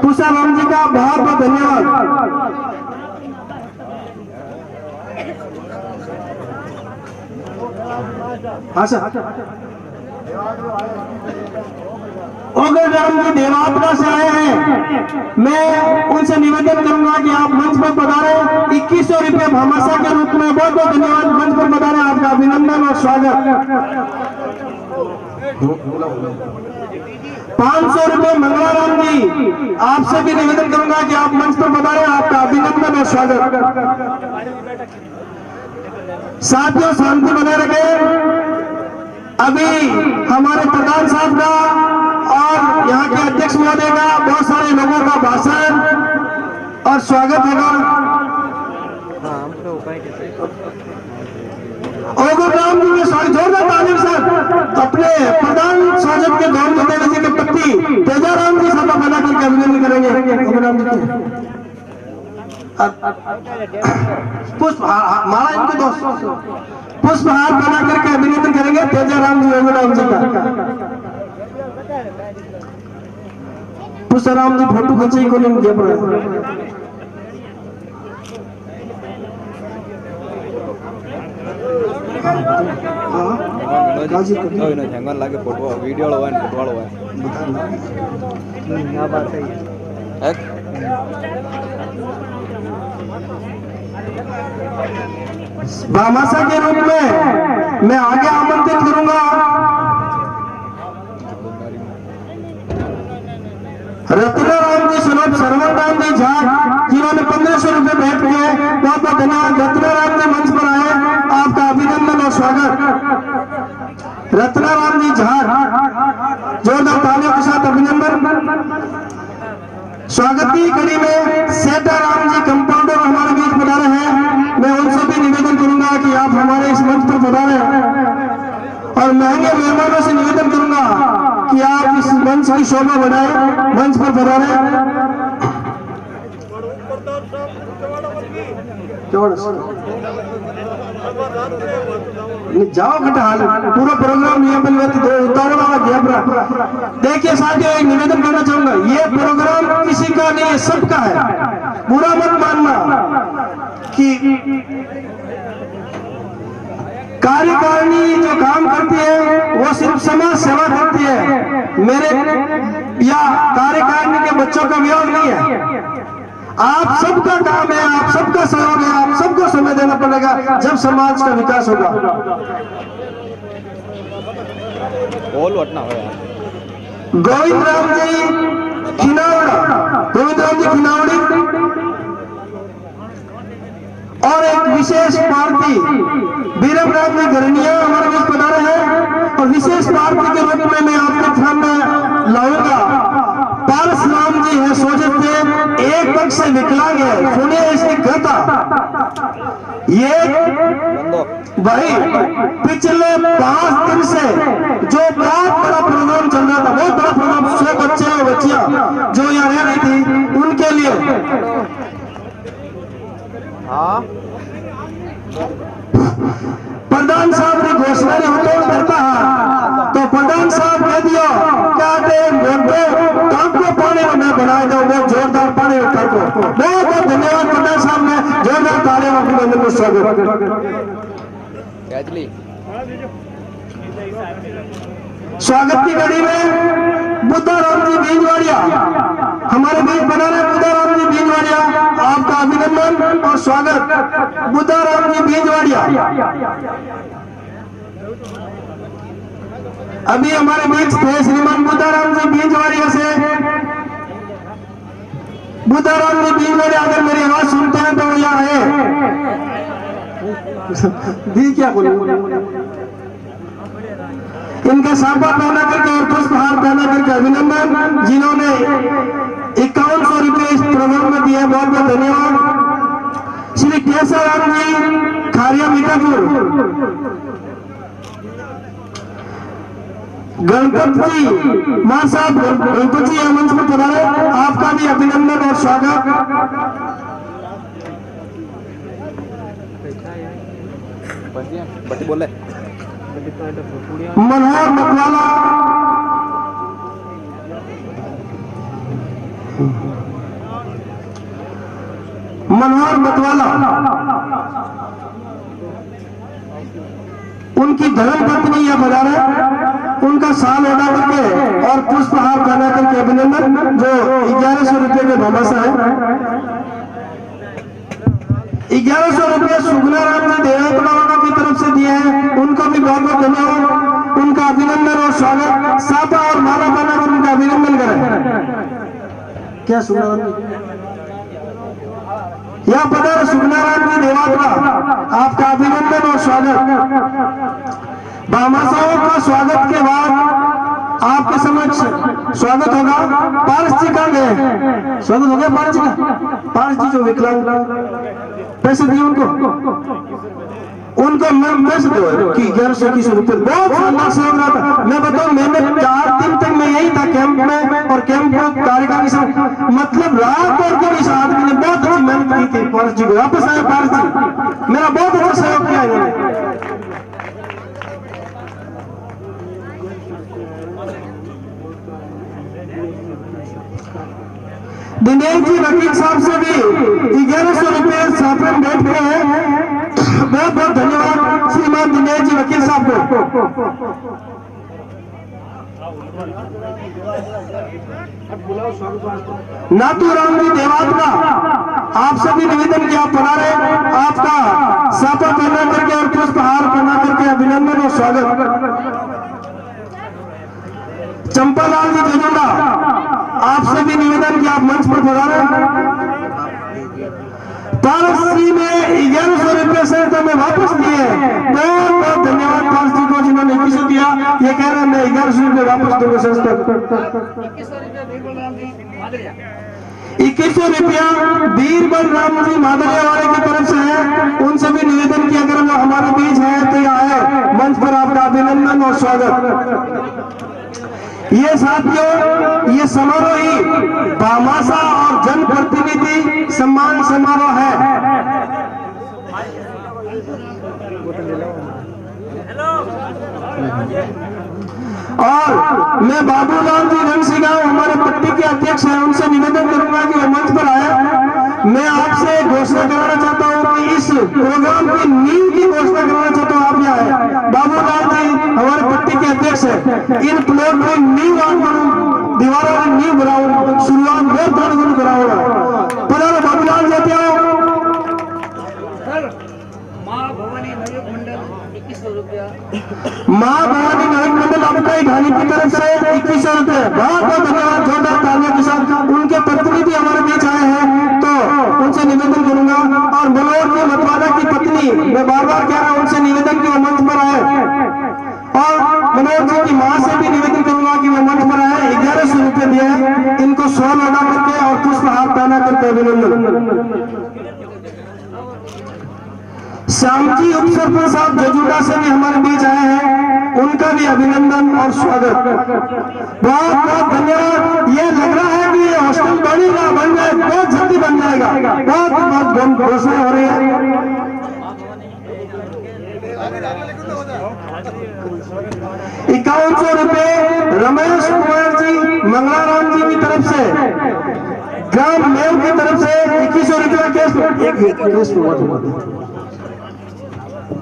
तुषार राम जी का बहुत बहुत धन्यवाद। हाँ सर, ओगर राम जी देवात्मा से आए हैं। मैं उनसे निवेदन करूंगा कि आप मंच पर पधारे। 2100 रुपये भामाशाह के रूप में बहुत बहुत धन्यवाद। मंच पर पधारे, आपका अभिनंदन और स्वागत। 500 रुपये मंगलाराम जी, आपसे भी निवेदन करूंगा कि आप मंच पर पधारे, आपका अभिनंदन और स्वागत। साथियों शांति बनाए रखें। अभी हमारे प्रधान साहब का और यहाँ के अध्यक्ष महोदय का बहुत सारे लोगों का भाषण और स्वागत होगा। ओगर राम जी के स्वागत, जोरदार तालियों से अपने प्रधान सचिव के गौर माला इनके दोस्त पुष्पहार बना करके अभिनंदन करेंगे तेजाराम जी योगीराम जी का। पुष्पराम जी फोटो खींचे को नहीं मुझे पड़ा। हेंगन लागे फोटो वीडियो वाला है फोटो वाला है यहाँ बात सही है। भामाशाह के रूप में मैं आगे आमंत्रित करूंगा रत्नाराम जी सुलभ सरवरराम जी झा, जिन्होंने 1500 रुपए भेंट किए। बहुत बहुत धन्यवाद। रत्नाराम जी मंच पर आए, आपका अभिनंदन और स्वागत। रत्नाराम जी झा, जोरदार तालियों के साथ अभिनंदन। स्वागत की कड़ी में सेठाराम जी कंपाउंडर हमारे बीच पधारे हैं। मैं उनसे भी निवेदन करूंगा कि आप हमारे इस मंच पर पधारें और महंगे मेहमानों से निवेदन करूंगा कि आप इस मंच की शोभा बढ़ाएं, मंच पर पधारें। जाओ घटा हाल पूरा प्रोग्राम नियम गया। देखिए साथियों, एक निवेदन करना चाहूंगा, ये प्रोग्राम किसी का नहीं है, सबका है। बुरा मत मानना कि कार्यकारिणी जो काम करती है वो सिर्फ समाज सेवा करती है, मेरे या कार्यकारिणी के बच्चों का वियोग नहीं है। आप सबका काम है, आप सबका सहयोग है, आप सबको समय देना पड़ेगा जब समाज का विकास होगा। गोविंद राम जी खिनावड़ा, गोविंद राम जी खिनावड़ी और एक विशेष पार्टी बीरम राम जी गरनिया हमारे बीच पधारे हैं। और विशेष पार्टी के रूप में मैं आपके सामने लाऊंगा पारस राम जी है सोजत से, एक पक्ष से विकलांग है। सुनिए इसकी कथा। ये भाई पिछले 5 दिन से जो बहुत बड़ा प्रोग्राम चल रहा था, बहुत बड़ा प्रोग्राम, 100 बच्चे और बच्चियां जो यहाँ रह रही थी उनके लिए प्रधान साहब ने घोषणा ने होते करता है तो प्रधान साहब कह दिया क्या काम को पानी में मैं बनाए दो, वो जोरदार पानी कर को। बहुत बहुत धन्यवाद प्रधान साहब ने, जोरदार तालियों में अभिनंदन को स्वागत। स्वागत की कड़ी में बुद्धाराम जी बीजवाड़िया हमारे बीच बना रहे। बुद्धाराम जी बीजवाड़िया, आपका अभिनंदन और स्वागत। बुद्धाराम जी बीजवाड़िया अभी हमारे बीच थे। श्रीमान बुद्धाराम जी बीजवाड़िया से, बुद्धाराम जी बीजवाड़िया अगर मेरी आवाज सुनते हैं तो वो यहाँ है। दी क्या बोले, इनका साफा पहना करके और पुष्पहार पहना करके अभिनंदन। जिन्होंने 5100 रुपये इस प्रोग्राम में दिए, बहुत बहुत धन्यवाद। श्री केशवराम जी खारिया मीठापुर, गणपत जी मां साहब, गणपत जी यह मंच पर पधारे, आपका भी अभिनंदन और स्वागत। बोले मनोहर मतवाला, मनोहर मतवाला उनकी धर्मपत्नी यह बजारे, उनका साल ओढ़ा करके और पुष्पहार पहना करके अभिनंदन, जो 1100 रुपये में भामाशाह है। 1100 रुपये सुगना राम जी देवतरावाला की तरफ से दिए हैं, उनको भी बहुत बहुत धन्यवाद, उनका अभिनंदन और स्वागत। सापा और माला बना कर उनका अभिनंदन करें। क्या सुगना राम जी यहाँ पधार, सुगना राम जी देवातरा, आपका अभिनंदन और स्वागत। भामाशाहों का स्वागत के बाद आपके समक्ष स्वागत होगा। पारस जी का गए, स्वागत हो गया पारस जी का। पारस जी जो विकलांग, पैसे दिए उनको पैसे दो कि 1100 रुपये। बहुत शानदार सेवा रहा था। मैं बताऊं, मैंने 4 दिन तक मैं यही था कैंप में, और कैंप को कार्यक्रम मतलब रात और पारस जी को, वापस आए पारस जी, मेरा बहुत अच्छा सहयोग किया इन्होंने। दिनेश जी वकील साहब से भी 1100 रुपये साफरन भेंट के हैं, बहुत बहुत धन्यवाद श्रीमान दिनेश जी वकील साहब को। नाथूराम जी देवात का आपसे भी निवेदन किया, आप बना रहे, आपका साफा पहना करके और पुष्पहार पहना करके अभिनंदन और स्वागत। चंपालाल जी जजुंडा, आपसे भी निवेदन कि आप मंच पर पधारें। पारस जी ने 1100 रुपये से तो मैं वापस दिए, बहुत बहुत धन्यवाद पारस जी को जिन्होंने 2100 दिया। ये कह रहे हैं मैं 1100 रुपये वापस दूंगा संस्था। 2100 रुपया बीरबल राम जी मादरिया वाले की तरफ से है, उनसे भी निवेदन किया अगर वो हमारे बीच है तो यहाँ है, मंच पर आपका अभिनंदन और स्वागत। ये साथियों, ये समारोह ही भामाशा और जनप्रतिनिधि सम्मान समारोह है। और मैं बाबूलाल जी रंगसिंगाव हमारे पट्टी के अध्यक्ष हैं, उनसे निवेदन करूंगा कि वो मंच पर आए। मैं आपसे घोषणा कराना चाहता हूं कि इस प्रोग्राम की नींव की घोषणा कराना चाहता हूं, आप यहाँ आए। बाबूलाल जी हमारे पट्टी के अध्यक्ष हैं, इन प्लॉट की नींव आप करूं, दीवारों की नींव बनाऊं, शुरुआत बहुत बड़ी कराऊंगा। पधारो बाबूलाल जी, आओ। माँ भवानी नवयुग मंडल 2100 रुपया। माँ भवानी नवयुग मंडल आपका घानी की तरफ से 2100 रुपये, बहुत बहुत धन्यवाद। जोरदार तालियों के साथ उनके प्रतिनिधि हमारे बीच आए हैं, तो उनसे निवेदन करूंगा। और मनोहर की मतवाला की पत्नी, मैं बार बार कह रहा हूं, उनसे निवेदन कि वो मंच पर आए। और मनोहर जी की माँ से भी निवेदन करूंगा कि वो मंच पर आए। 1100 रुपये दिए, इनको 100 लगा करके और पुष्पहार पहना करके अभिनंदन। श्याम जी उप सरपंच साहब जजुड़ा से भी हमारे बीच आए हैं, उनका भी अभिनंदन और स्वागत। बहुत बहुत धन्यवाद। ये लग रहा है कि ये हॉस्टल बन जाए, बहुत जल्दी बन जाएगा। बहुत बहुत घोषणा हो रही है। 5100 रुपये रमेश कुमार जी मंगलाराम जी की तरफ से, ग्राम मेव की तरफ से 2100 रुपया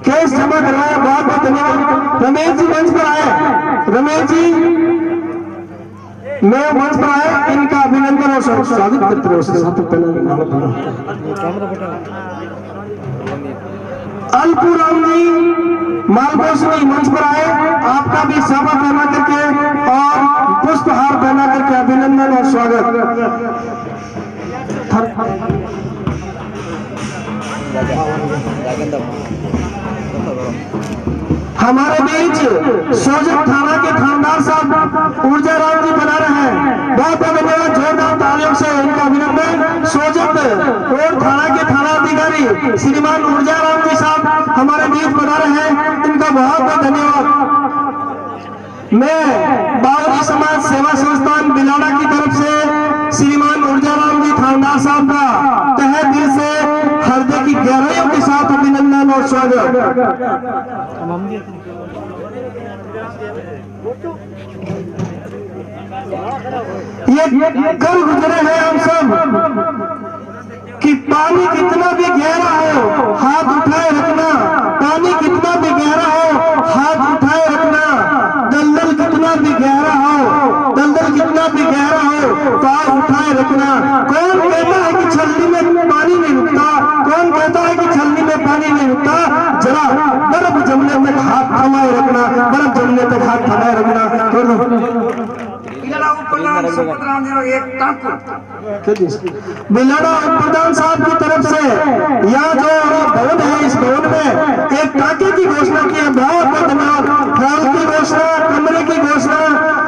केस जमा करवाया। बहुत बहुत धन्यवाद। रमेश जी मंच पर आए, रमेश जी मैं मंच पर आए, इनका अभिनंदन और स्वागत करते हैं। उसके साथ अल्पूराम जी मालकोसनी मंच पर आए, आपका भी साफा पहना करके और पुष्पहार पहना करके अभिनंदन और स्वागत। हमारे बीच सोजत थाना के थानेदार साहब ऊर्जा राम जी बना रहे हैं, बहुत बहुत धन्यवाद। जोरदार तालियों से इनका अभिनंदन। सोजत और थाना के थाना अधिकारी श्रीमान ऊर्जा राम जी साहब हमारे बीच बना रहे हैं, इनका बहुत बहुत धन्यवाद। मैं बावरी समाज सेवा संस्थान बिलाड़ा की तरफ से श्रीमान ऊर्जा राम जी थानेदार साहब का तहे दिल से हृदय की गहराइयों के साथ अभिनंदन और स्वागत। ये कल गुजरे हैं हम सब कि पानी कितना भी गहरा हो हाथ उठाए रखना, पानी कितना भी गहरा हो हाथ उठाए रखना, दलदल कितना भी गहरा हो, दलदल कितना भी गहरा हो पार उठाए रखना। कौन कहता है कि छलनी में पानी नहीं रुकता, कौन कहता है कि छलनी में पानी नहीं रुकता। जरा बर्फ जमने तक हाथ थमाए रखना, बर्फ जमने तक हाथ थमाए रखना। बिलाड़ा उप प्रधान साहब की तरफ से यहाँ जो भवन है, इस भवन में एक टाके की घोषणा की है। बहुत बहुत धन्यवाद। फ्लैट की घोषणा, कमरे की घोषणा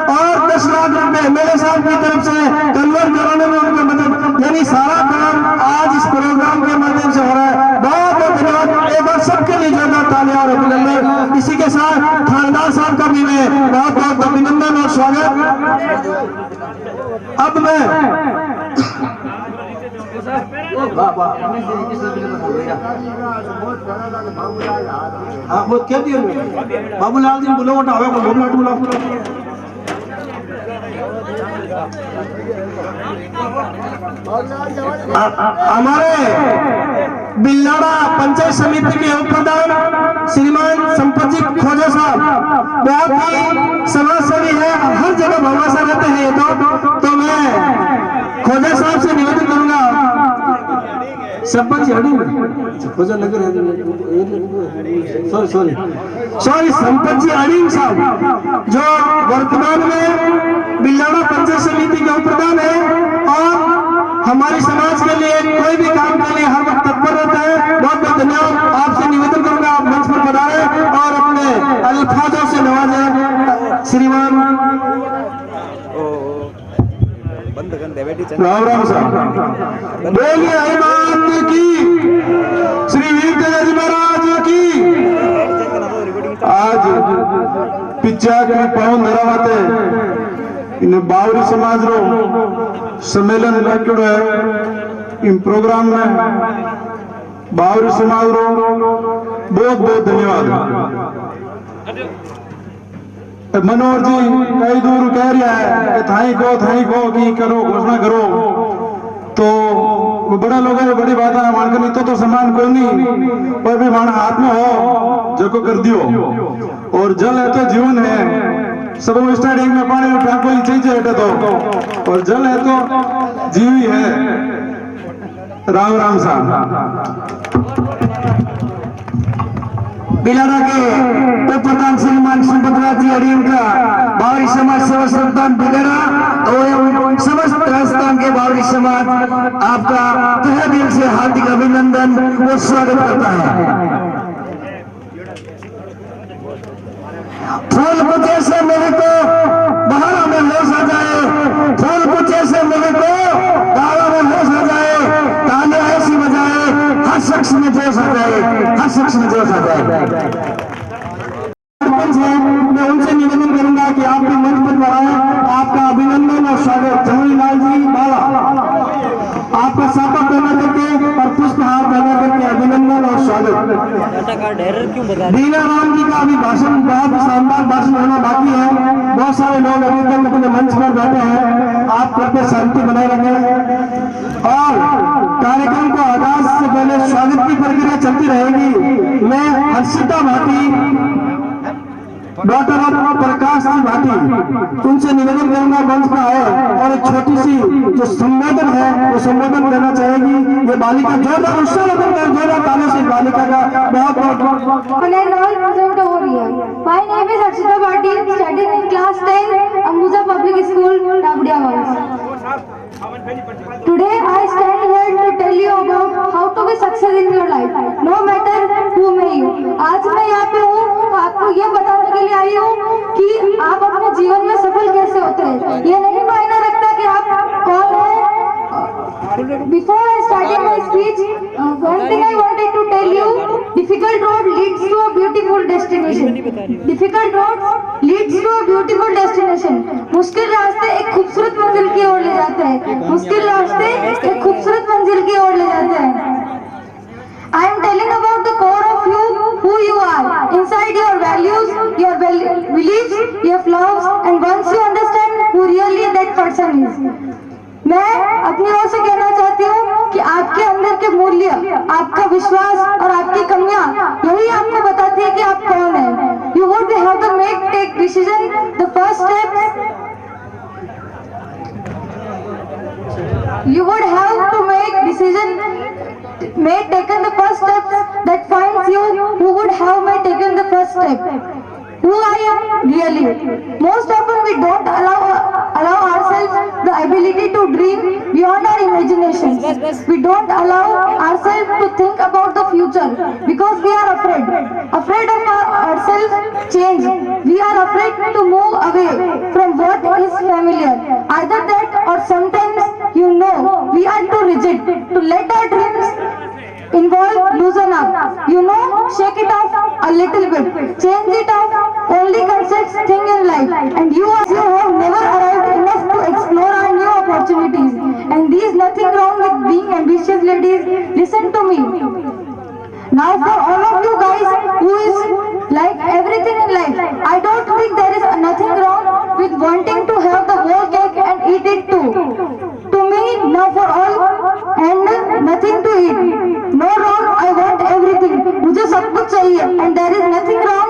और 10 लाख रुपए एमएलए साहब की तरफ से कन्वर्ट कराने में उनकी मदद, यानी सारा काम आज इस प्रोग्राम के माध्यम से हो रहा है। बहुत बहुत धन्यवाद। एक बार सबके लिए जोरदार तालियां और अभिनंदन। इसी के साथ थानेदार साहब का भी मैं बहुत बहुत अभिनंदन और स्वागत। अब मैं हाँ वो क्या दिया बाबूलाल जी बोलो उठावे को बाबूलाल बोलो हमारे बिल्लाड़ा पंचायत समिति के उप प्रधान श्रीमान संपत जी खोजा साहब बहुत ही समाजसेवी है, हर जगह भरोसा रहते हैं ये तो मैं खोजा साहब से निवेदन करूंगा सरपंच खोजा नगर सॉरी संपत जी अड़ीम साहब जो वर्तमान में बिल्लाड़ा पंचायत समिति के उप प्रधान है और हमारे समाज के लिए कोई भी काम के लिए हर वक्त तत्पर रहता है। बहुत बहुत धन्यवाद। आपसे निवेदन करूंगा आप मंच पर पधारें और अपने अल्फाजों से नवाजें श्रीमान राम राम साहब बोलिए हिमात की श्री वीर तेजाजी महाराज की। आज पिज्जा की पावन धरावते इन बावरी समाज रो सम्मेलन रखियो है। इन प्रोग्राम में बावरी समाज रो बहुत बहुत धन्यवाद। मनोहर जी कई दूर कह रहा है कि थाई को कि करो घोषणा करो तो बड़ा लोग बड़ी बात है मान कर तो सम्मान को नहीं पर भी मान हाथ में हो जो को कर दियो। और जल है तो जीवन है, सब स्टार्टिंग में पानी में फेंको ही चाहिए हटे तो, और जल है तो जीव ही है। राम राम साहब बिलाड़ा के उप प्रधान श्रीमान संपतराज जी अड़ीम का बावरी समाज सेवा संस्थान बिलाड़ा और समस्त राजस्थान के बावरी समाज आपका तहे दिल से हार्दिक अभिनंदन और स्वागत करता है। फूल कुछ ऐसे मेरे को बहारा में होश आ जाए, फूल कुछ ऐसे मेरे को गाला में होश आ जाए, तालियां ऐसी बजाए हर शख्स में जोश आ जाए, हर शख्स में जोश आ जाए। मैं उनसे निवेदन करूंगा कि आप भी मंच पर बढ़ाएं। आपका अभिनंदन और स्वागत। जवाहरीलाल जी बाला आपका सापा पहना करके और पुष्पहार पहना करके अभिनंदन और स्वागत। दीना राम जी का अभी भाषण बहुत शानदार भाषण होना बाकी है। बहुत सारे लोग अभी तक अपने मंच पर बैठे हैं, आप कृपया शांति बनाए रखें और कार्यक्रम को आगाज से पहले स्वागत की प्रक्रिया चलती रहेगी। मैं हर्षिता भाटी डॉक्टर ऑफ प्रकाश जी भाटी उनसे निवेदन करूंगा मंच पर आए और एक छोटी सी जो संबोधन है वो संबोधन करना चाहेगी। ये बालिका जोरदार उत्साह जोरदार ताली से बालिका का बहुत बहुत My name is Harshita Bhatti, studying in class 10, Ambuja Public School, Rabdiawas. Today I stand here to tell you about how to be success in your life, no matter who may you. आज मैं यहाँ पे हूँ आपको ये बताने के लिए आई हूँ कि आप अपने जीवन में सफल कैसे होते हैं। ये नहीं मायने रखता कि आप कौन हैं। Before I started my speech, one thing I wanted to tell you: difficult road leads to a beautiful destination. Difficult road leads to a beautiful destination. मुश्किल रास्ते एक खूबसूरत मंजिल की ओर ले जाते हैं। मुश्किल रास्ते एक खूबसूरत मंजिल की ओर ले जाते हैं। I am telling about the core of you, who you are, inside your values, your beliefs, your flaws, and once you understand who really that person is. मैं अपनी ओर से कहना चाहती हूँ कि आपके अंदर के मूल्य, आपका विश्वास और आपकी कमियां यही आपको बताती है कि आप कौन हैं। You would have to take decision. The first step. You would have to make decision. May taken the first step that finds you. Who would have may taken the first step. Who I am really. Most often we don't allow ourselves the ability to dream beyond our imagination. We don't allow ourselves to think about the future because we are afraid of ourselves change. We are afraid to move away from what is familiar. Either that or sometimes we are too rigid to let our dreams loosen up, shake it off a little bit, change it off, only concepts thing in life, and you have never arrived enough to explore our new opportunities, and there is nothing wrong with being ambitious. Now for all of you guys who is like everything in life, I don't think there is nothing wrong with wanting to have the whole cake and eat it too. To me, now for all and nothing to eat. No wrong, I want everything. मुझे सब कुछ चाहिए and there is nothing wrong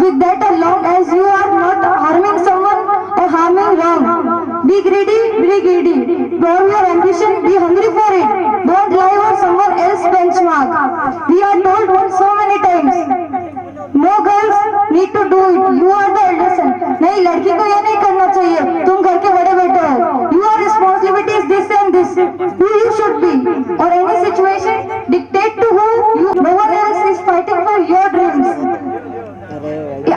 with that as long as you are not harming someone or harming wrong. Be greedy, be greedy. For your ambition, be hungry for it. Don't lie on someone else's benchmark. We are told so many times. No girls need to do it. You are the elder son. नहीं लड़की को ये नहीं करना चाहिए. तुम घर के बड़े बेटे हो. Your responsibility is this and this. Who you should be. Or any situation dictate to who you. No one else is fighting for your dreams.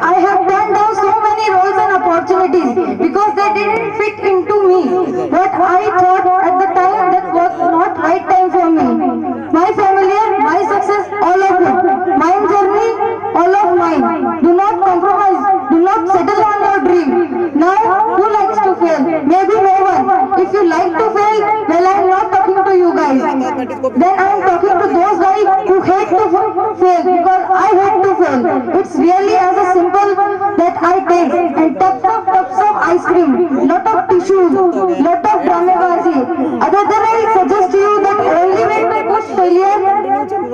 I have turned down so many roles and opportunities because they didn't fit into me. What I thought at the time that was not right time for me. My failure, my success, all of it. My journey, all of mine. Do not compromise. Do not settle on your dream. Now, who likes to fail? Maybe no one. If you like to fail, well, I am not talking to you guys. Then I am talking to those guys who hate to fail because I hate to fail. It's really as a simple that I take and tubs of ice cream, lot of tissues, lot of dramabazi. Other than I suggest to you that only way to push failure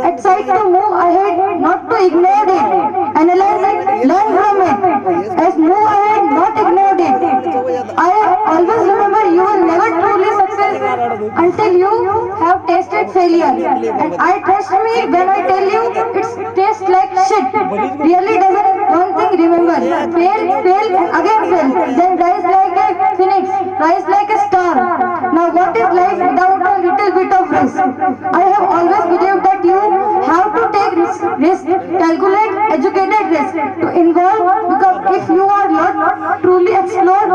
aside to move ahead, not to ignore it, analyze it, learn from it, as move ahead, not ignore it. I always remember you will never truly succeed until you have tasted failure. And I trust me when I tell you it tastes like shit. Really doesn't. One thing remember, fail, and again fail, then rise like a phoenix, rise like a star. Now what is life without a little bit of risk? I have always believed that you have to take risk, calculate, educated risk to involve, because if you are not truly explore,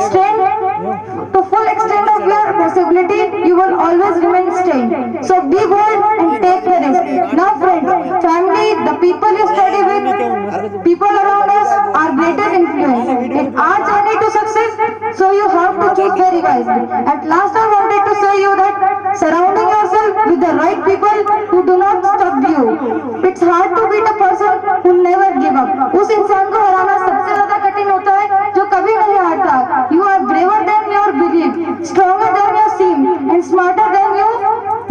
strength to full extent of your possibility, you will always remain stained. So be bold and take the risk. Now friends, family, the people you study with, people around us are greatest influence in our journey to success, so you have to choose very wisely. At last I wanted to say you that surrounding yourself with the right people who do not stop you. It's hard to beat a person who never give up. उस इंसान को हराना सबसे ज्यादा कठिन होता है जो कभी नहीं हारता. You are braver than your belief, stronger than you seem, and smarter than you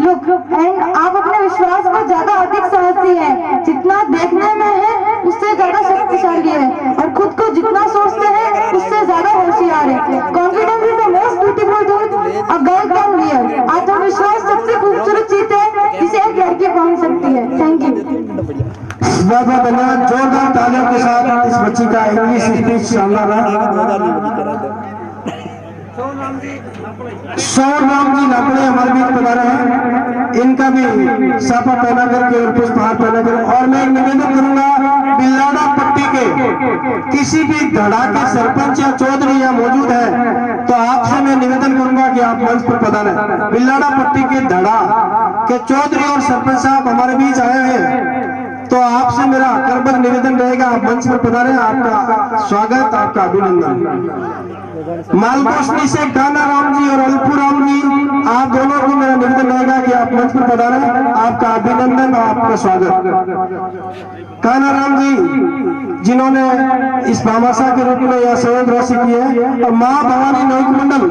look. And आप अपने विश्वास को ज्यादा अधिक साहसी हैं. जितना देखने में है उससे ज्यादा शक्तिशाली है और खुद को जितना सोचते हैं उससे ज्यादा होशियार है. Confidence is the most beautiful thing a girl can wear. आत्मविश्वास सबसे खूबसूरत चीज है जिसे एक लड़की पहन सकती है. Thank you. बहुत बहुत धन्यवाद. जोरदार तालियों के साथ इस बच्ची का इंग्लिश स्पीच शानदार रहा. सौरराम जी नापड़े हमारे बीच पधारे हैं. इनका भी साफा पहना करके और पुष्पहार पहना कर. और मैं एक निवेदन करूंगा, बिल्लाड़ा पट्टी के किसी भी धड़ा के सरपंच या चौधरी यहाँ मौजूद है तो आपसे मैं निवेदन करूंगा कि आप मंच पर पधारें. बिल्लाड़ा पट्टी के धड़ा के चौधरी और सरपंच साहब हमारे बीच आए हैं तो आपसे मेरा करबद्ध निवेदन रहेगा, आप मंच पर पधारें. आपका स्वागत, आपका अभिनंदन. मालकोष्णी से काना राम जी और अल्पू राम जी, आप दोनों को मेरा निवेदन रहेगा कि आप मंच पर पधारें. आपका अभिनंदन और आपका स्वागत. काना राम जी जिन्होंने इस भामाशाह के रूप में यह संयोग राशि की है, और माँ भवानी नयुक्त मंडल,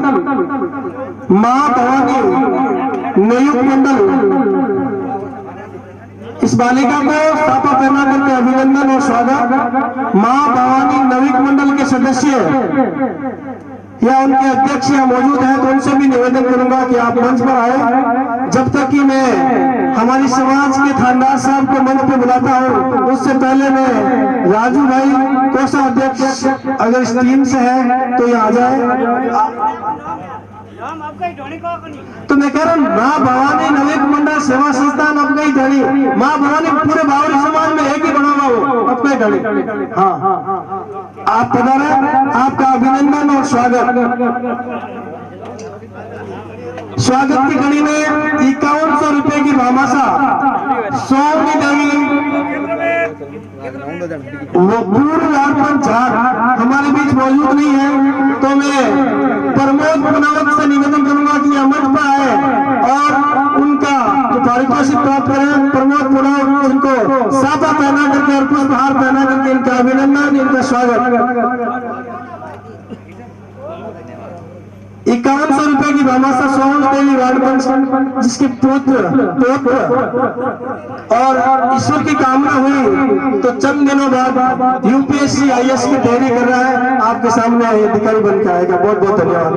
माँ भवानी नयुक्त मंडल इस बालिका को साफा पहना करके अभिनंदन और स्वागत. माँ भवानी नविक मंडल के सदस्य या उनके अध्यक्ष यहाँ मौजूद हैं तो उनसे भी निवेदन करूंगा कि आप मंच पर आए. जब तक कि मैं हमारी समाज के थानेदार साहब को मंच पे बुलाता हूँ उससे पहले मैं राजू भाई कोषाध्यक्ष अगर इस टीम से है तो यहाँ आ जाए. तो मैं कह रहा हूँ माँ भवानी नविक मंडल सेवा संस्थान अब गई धनी. माँ भवानी पूरे बावरी समाज में एक ही बना हुआ हो अब गई धनी. हाँ, आप पधारे, आपका अभिनंदन और स्वागत. स्वागत की कड़ी में 5100 रुपए की भामाशाह 100 की देवी वो पूर्व झार हमारे बीच मौजूद नहीं है तो मैं प्रमोद पुनावत से निवेदन करूंगा कि मंच पर आए और उनका पारितोषिक प्राप्त करें. प्रमोद पुनावत उनको साफा पहना करके और पुष्पहार पहना करके इनका अभिनंदन, इनका स्वागत। 5100 रुपए की भामाशाह सोहन देवी वार्ड पंच जिसके पुत्र और ईश्वर की कामना हुई तो चंद दिनों बाद यूपीएससी आईएएस की तैयारी कर रहा है, आपके सामने अधिकारी बन के आएगा। बहुत बहुत धन्यवाद।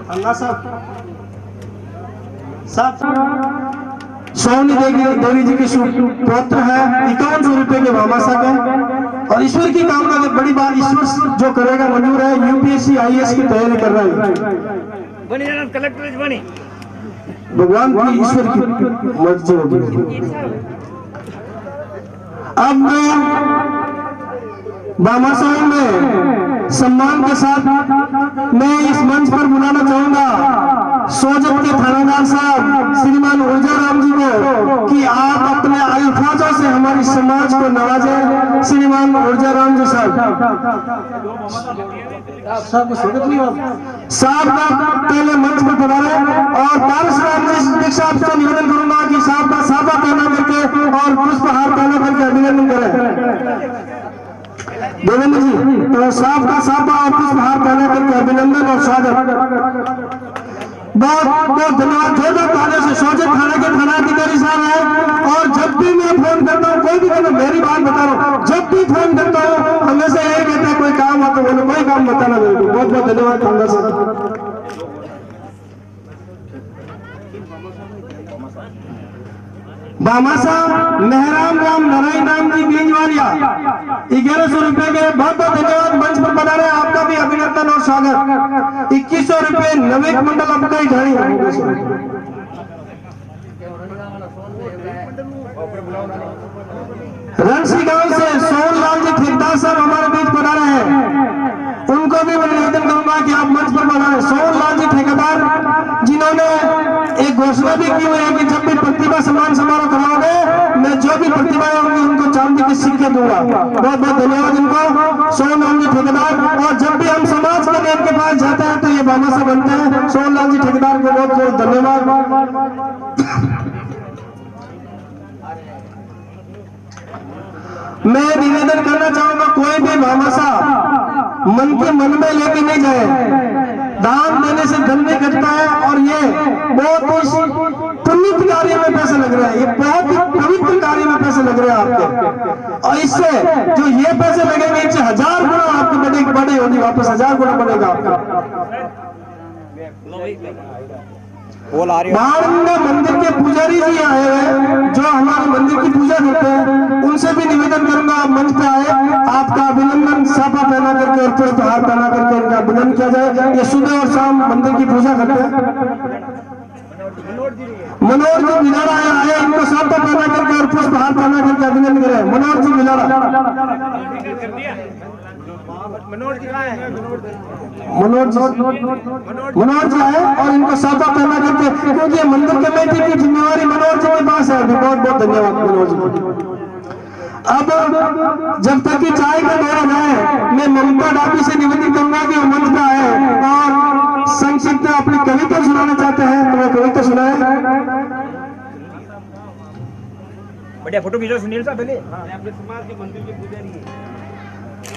अल्लाह साहब सोहनी देवी जी के पुत्र है, 5100 रुपए के भामाशाह के और ईश्वर की कामना के बड़ी बात ईश्वर जो करेगा मंजूर है। यूपीएससी आईएएस की तैयारी कर रहा है, बनी जाना कलेक्टर बनी, भगवान की ईश्वर की मर्जी होगी। अब मैं भामाशाह में सम्मान के साथ मैं इस मंच पर बुलाना चाहूंगा सोजत के थानेदार साहब श्रीमान ऊर्जा राम जी को कि आप अपने अल्फाजों से हमारी समाज को नवाजें। श्रीमान ऊर्जा राम जी साहब का पहले मंच पर पधारे और पारस राम जी साहब से निवेदन करूंगा कि साहब का साफा पहना करके और पुष्पहार पहना करके अभिनंदन करें। देवेंद्र जी तो साहब का साफा और पुष्पहार पहना करके अभिनंदन और स्वागत। बहुत बहुत धन्यवाद। जोरदार तालियों से सोजत थाने के थानाधिकारी साहब हैं और जब भी मैं फोन करता हूँ कोई भी करना, मेरी बात बता रहा हूँ, जब भी फोन करता हूँ हमेशा यही कहते हैं कोई काम हो तो बोलो, कोई काम बताना मेरे को। बहुत बहुत धन्यवाद थानेदार साहब। भामाशाह मेहराम राम नारायण राम जी बीजवालिया 1100 रुपए के बहुत बहुत धन्यवाद। मंच पर बना रहे आपका भी अभिनंदन और स्वागत। 2100 रुपए नवेक मंडल आपका ही जानी। रणसी गांव से सोहन लाल जी ठेकेदार साहब हमारे बीच बना रहे हैं, उनको भी मैं निवेदन करूंगा कि आप मंच पर बना रहे। सोहन लाल जी ठेकेदार जिन्होंने एक घोषणा भी की हुई है कि जब भी प्रतिभा सम्मान समारोह कराओगे मैं जो भी प्रतिभाएं होंगी उनको चांदी के सिक्के दूंगा। बहुत बहुत धन्यवाद इनको सोहन लाल जी ठेकेदार। और जब भी हम समाज के नेता के पास जाते हैं तो ये भामाशाह बनते हैं। सोहन लाल जी ठेकेदार को बहुत बहुत धन्यवाद। मैं निवेदन करना चाहूंगा कोई भी भामाशाह मन के मन में लेके नहीं जाए। दान देने से धन नहीं घटता है और ये बहुत ही पुण्य कार्य में पैसे लग रहे हैं, ये बहुत ही पवित्र कार्य में पैसे लग रहे हैं आपके। और इससे जो ये पैसे लगेंगे इनसे 1000 गुना आपकी बड़े होगी, वापस 1000 गुना बढ़ेगा आपका। मंदिर के पुजारी जी आए हैं जो हमारे मंदिर की पूजा करते हैं, उनसे भी निवेदन करूंगा आप मंच पे आए, आपका अभिनंदन साफा पहना करके और पुष्पहार पहना करके इनका अभिनंदन किया जाए। ये सुबह और शाम मंदिर की पूजा करते हैं। मनोज जी मिलारा आए, इनको साफा पहना करके और पुष्पहार पहना करके अभिनंदन करें। मनोज जी मिलारा, मनोज जी आए और इनको साफा पहना करके, क्योंकि मंदिर कमेटी की जिम्मेवारी मनोज जी के पास है। बहुत बहुत धन्यवाद मनोज जी। अब जब तक कि चाय का दौरा जाए मैं ममता डाबी से निवेदन करूंगा कि वो मंच पे आए और संक्षिप्त अपनी कविता सुनाना चाहते हैं तो वो कविता सुनाए। बढ़िया फोटो खींचो सुनील साहब पहले। अपने समाज के मंदिर के पुजारी है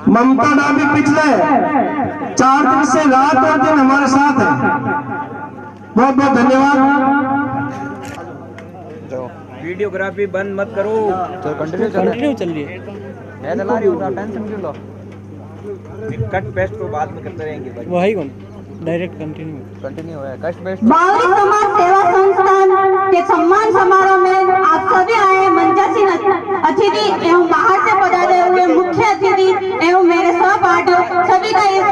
ममता डाबी पिछले 4 दिन से रात और दिन हमारे साथ है। बहुत बहुत धन्यवाद। वीडियोग्राफी बंद मत करो, तो कंटिन्यू चल रही है। मैं चला रही हूँ, टेंशन क्यों लो। कट पेस्ट तो बाद में करते रहेंगे भाई। वही कौन डायरेक्ट कंटिन्यू है कष्ट बेस्ट। बावरी समाज सेवा संस्थान के सम्मान समारोह में आप सभी आए मंचासीन अतिथि एवं बाहर से पधारे हुए मुख्य अतिथि एवं मेरे सहपाठियों सभी का इस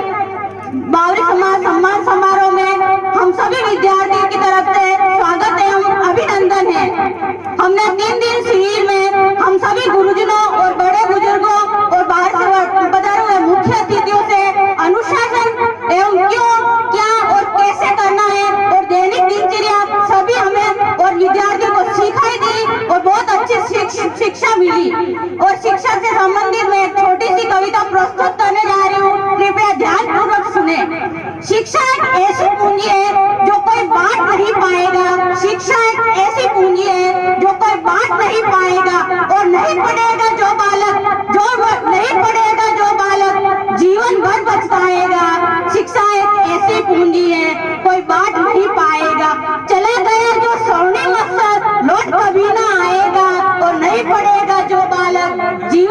बावरी समाज सम्मान समारोह में हम सभी विद्यार्थियों की तरफ से स्वागत एवं अभिनंदन है। हमने 3 दिन शिविर में हम सभी गुरुजनों और बड़े बुजुर्गों और बाहर से पधारे हुए मुख्य अतिथियों से अनुशासन एवं क्यों क्या और कैसे करना है और दैनिक दिनचर्या सभी हमें और विद्यार्थियों को सिखाई दी और बहुत अच्छी शिक्षा मिली और शिक्षा से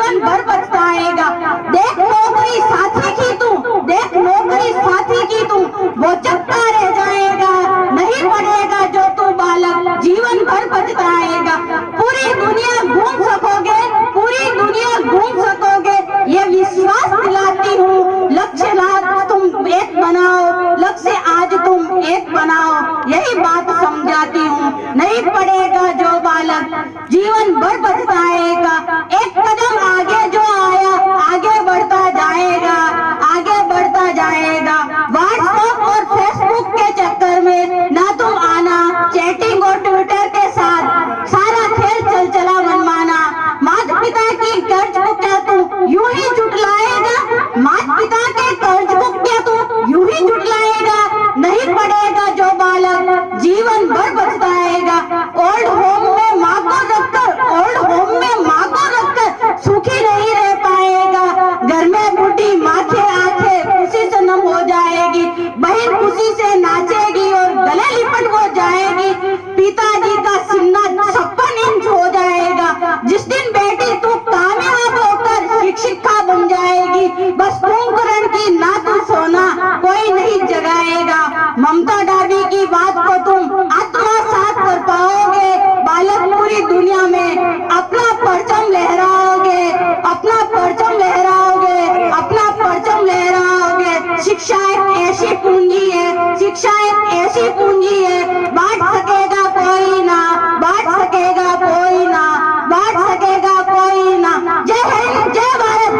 जीवन भर पछताएगा। देख नौकरी साथी की तू, देख नौकरी साथी की तू, वो चक्का रह जाएगा। नहीं पढ़ेगा जो तू बालक, जीवन भर पछताएगा। पूरी दुनिया घूम सकोगे, पूरी दुनिया घूम सकोगे, ये विश्वास दिलाती हूँ। लक्ष्य लाख तुम एक बनाओ, लक्ष्य आज तुम एक बनाओ, यही बात समझाती हूँ। नहीं पढ़ेगा जो बालक, जीवन भर पछताएगा। एक कदम आगे जो आया, आगे बढ़ता जाएगा, आगे बढ़ता जाएगा। व्हाट्सएप और फेसबुक के चक्कर में ना तुम आना, चैटिंग और ट्विटर के साथ सारा खेल चल चला मनमाना। माता पिता की कर्ज को क्या तू यूं ही जुटलाएगा, माता पिता के कर्ज को क्या तू यूं ही जुटलाएगा। नहीं पढ़ेगा जो बालक, जीवन भर पछताएगा। ओल्ड होम में माँ को रखकर, ओल्ड होम में माँ को रखकर सुखी नहीं रह पाएगा। घर में बूढ़ी माँ की आंखें खुशी से नम हो जाएगी, बहन खुशी से नाचेगी और गले लिपट हो जाएगी। पिताजी का सीना 56 इंच हो जाएगा। जिस दिन बेटी तू कामयाब होकर शिक्षिका बन जाएगी, बस कुंभकर्ण की ना तू सोना कोई नहीं जगाएगा। ममता डाबी की बात को तुम आत्मसात कर पाओगे। बालक पूरी दुनिया में अपना परचम लहराओगे, अपना परचम लहराओगे, अपना परचम लहराओगे। शिक्षा एक ऐसी पूंजी है, शिक्षा एक ऐसी पूंजी है, बांट सकेगा कोई ना, बांट सकेगा कोई ना, बांट सकेगा कोई ना। जय हिंद, जय भारत।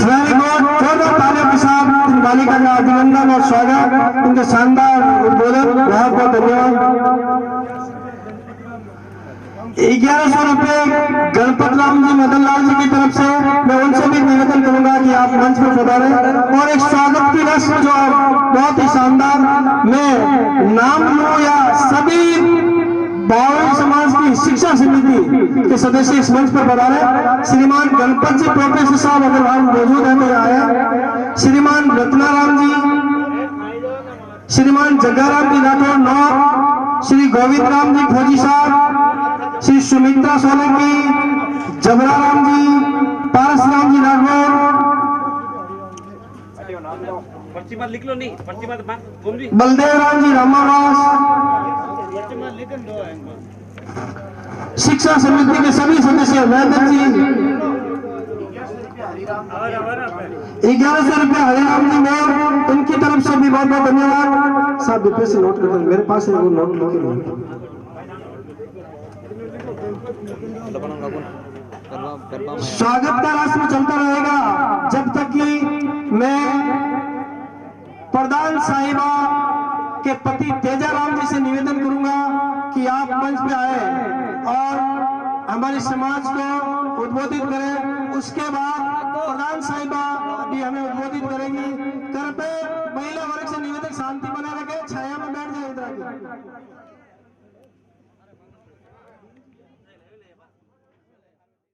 वेरी गुड, जोरदार तालियों के साथ इन बालिका का अभिनंदन और स्वागत, उनके शानदार उद्बोधन, बहुत बहुत धन्यवाद। 1100 रुपए गणपत राम जी मदन लाल जी की तरफ से मैं उनसे भी निवेदन करूंगा कि आप मंच पर पधारें और एक स्वागत की रस्म जो बहुत ही शानदार, मैं नाम लूं या सभी बावड़ी समाज की शिक्षा समिति के सदस्य इस मंच पर पधारे। श्रीमान गणपत जी प्रोफेसर साहब अगर वहां मौजूद है तो आया, श्रीमान रत्नाराम जी, श्रीमान जग्गाराम जी राठौर नौर, श्री गोविंद राम जी फौजी साहब, श्री सुमित्रा सोलंकी, जबरा राम जी, पारस राम जी राठौर, लिख लो नहीं, बलदेव राम जी रामावास, शिक्षा समिति के सभी सदस्य वैद्य जी, 1100 रुपये हरिराम जी मोर, उनकी तरफ से भी बहुत बहुत धन्यवाद। साहब डिब्बे से नोट कर दें, मेरे पास है वो नोट लिखे। स्वागत का रस्म चलता रहेगा जब तक कि मैं प्रधान साहिबा के पति तेजा राम जी से निवेदन करूंगा कि आप मंच पे आए और हमारे समाज को उद्बोधित करें। उसके बाद प्रधान साहिबा भी हमें उद्बोधित करेंगी। कृपया महिला वर्ग से निवेदन शांति बनाए रखें, छाया में बैठ जाए इधर।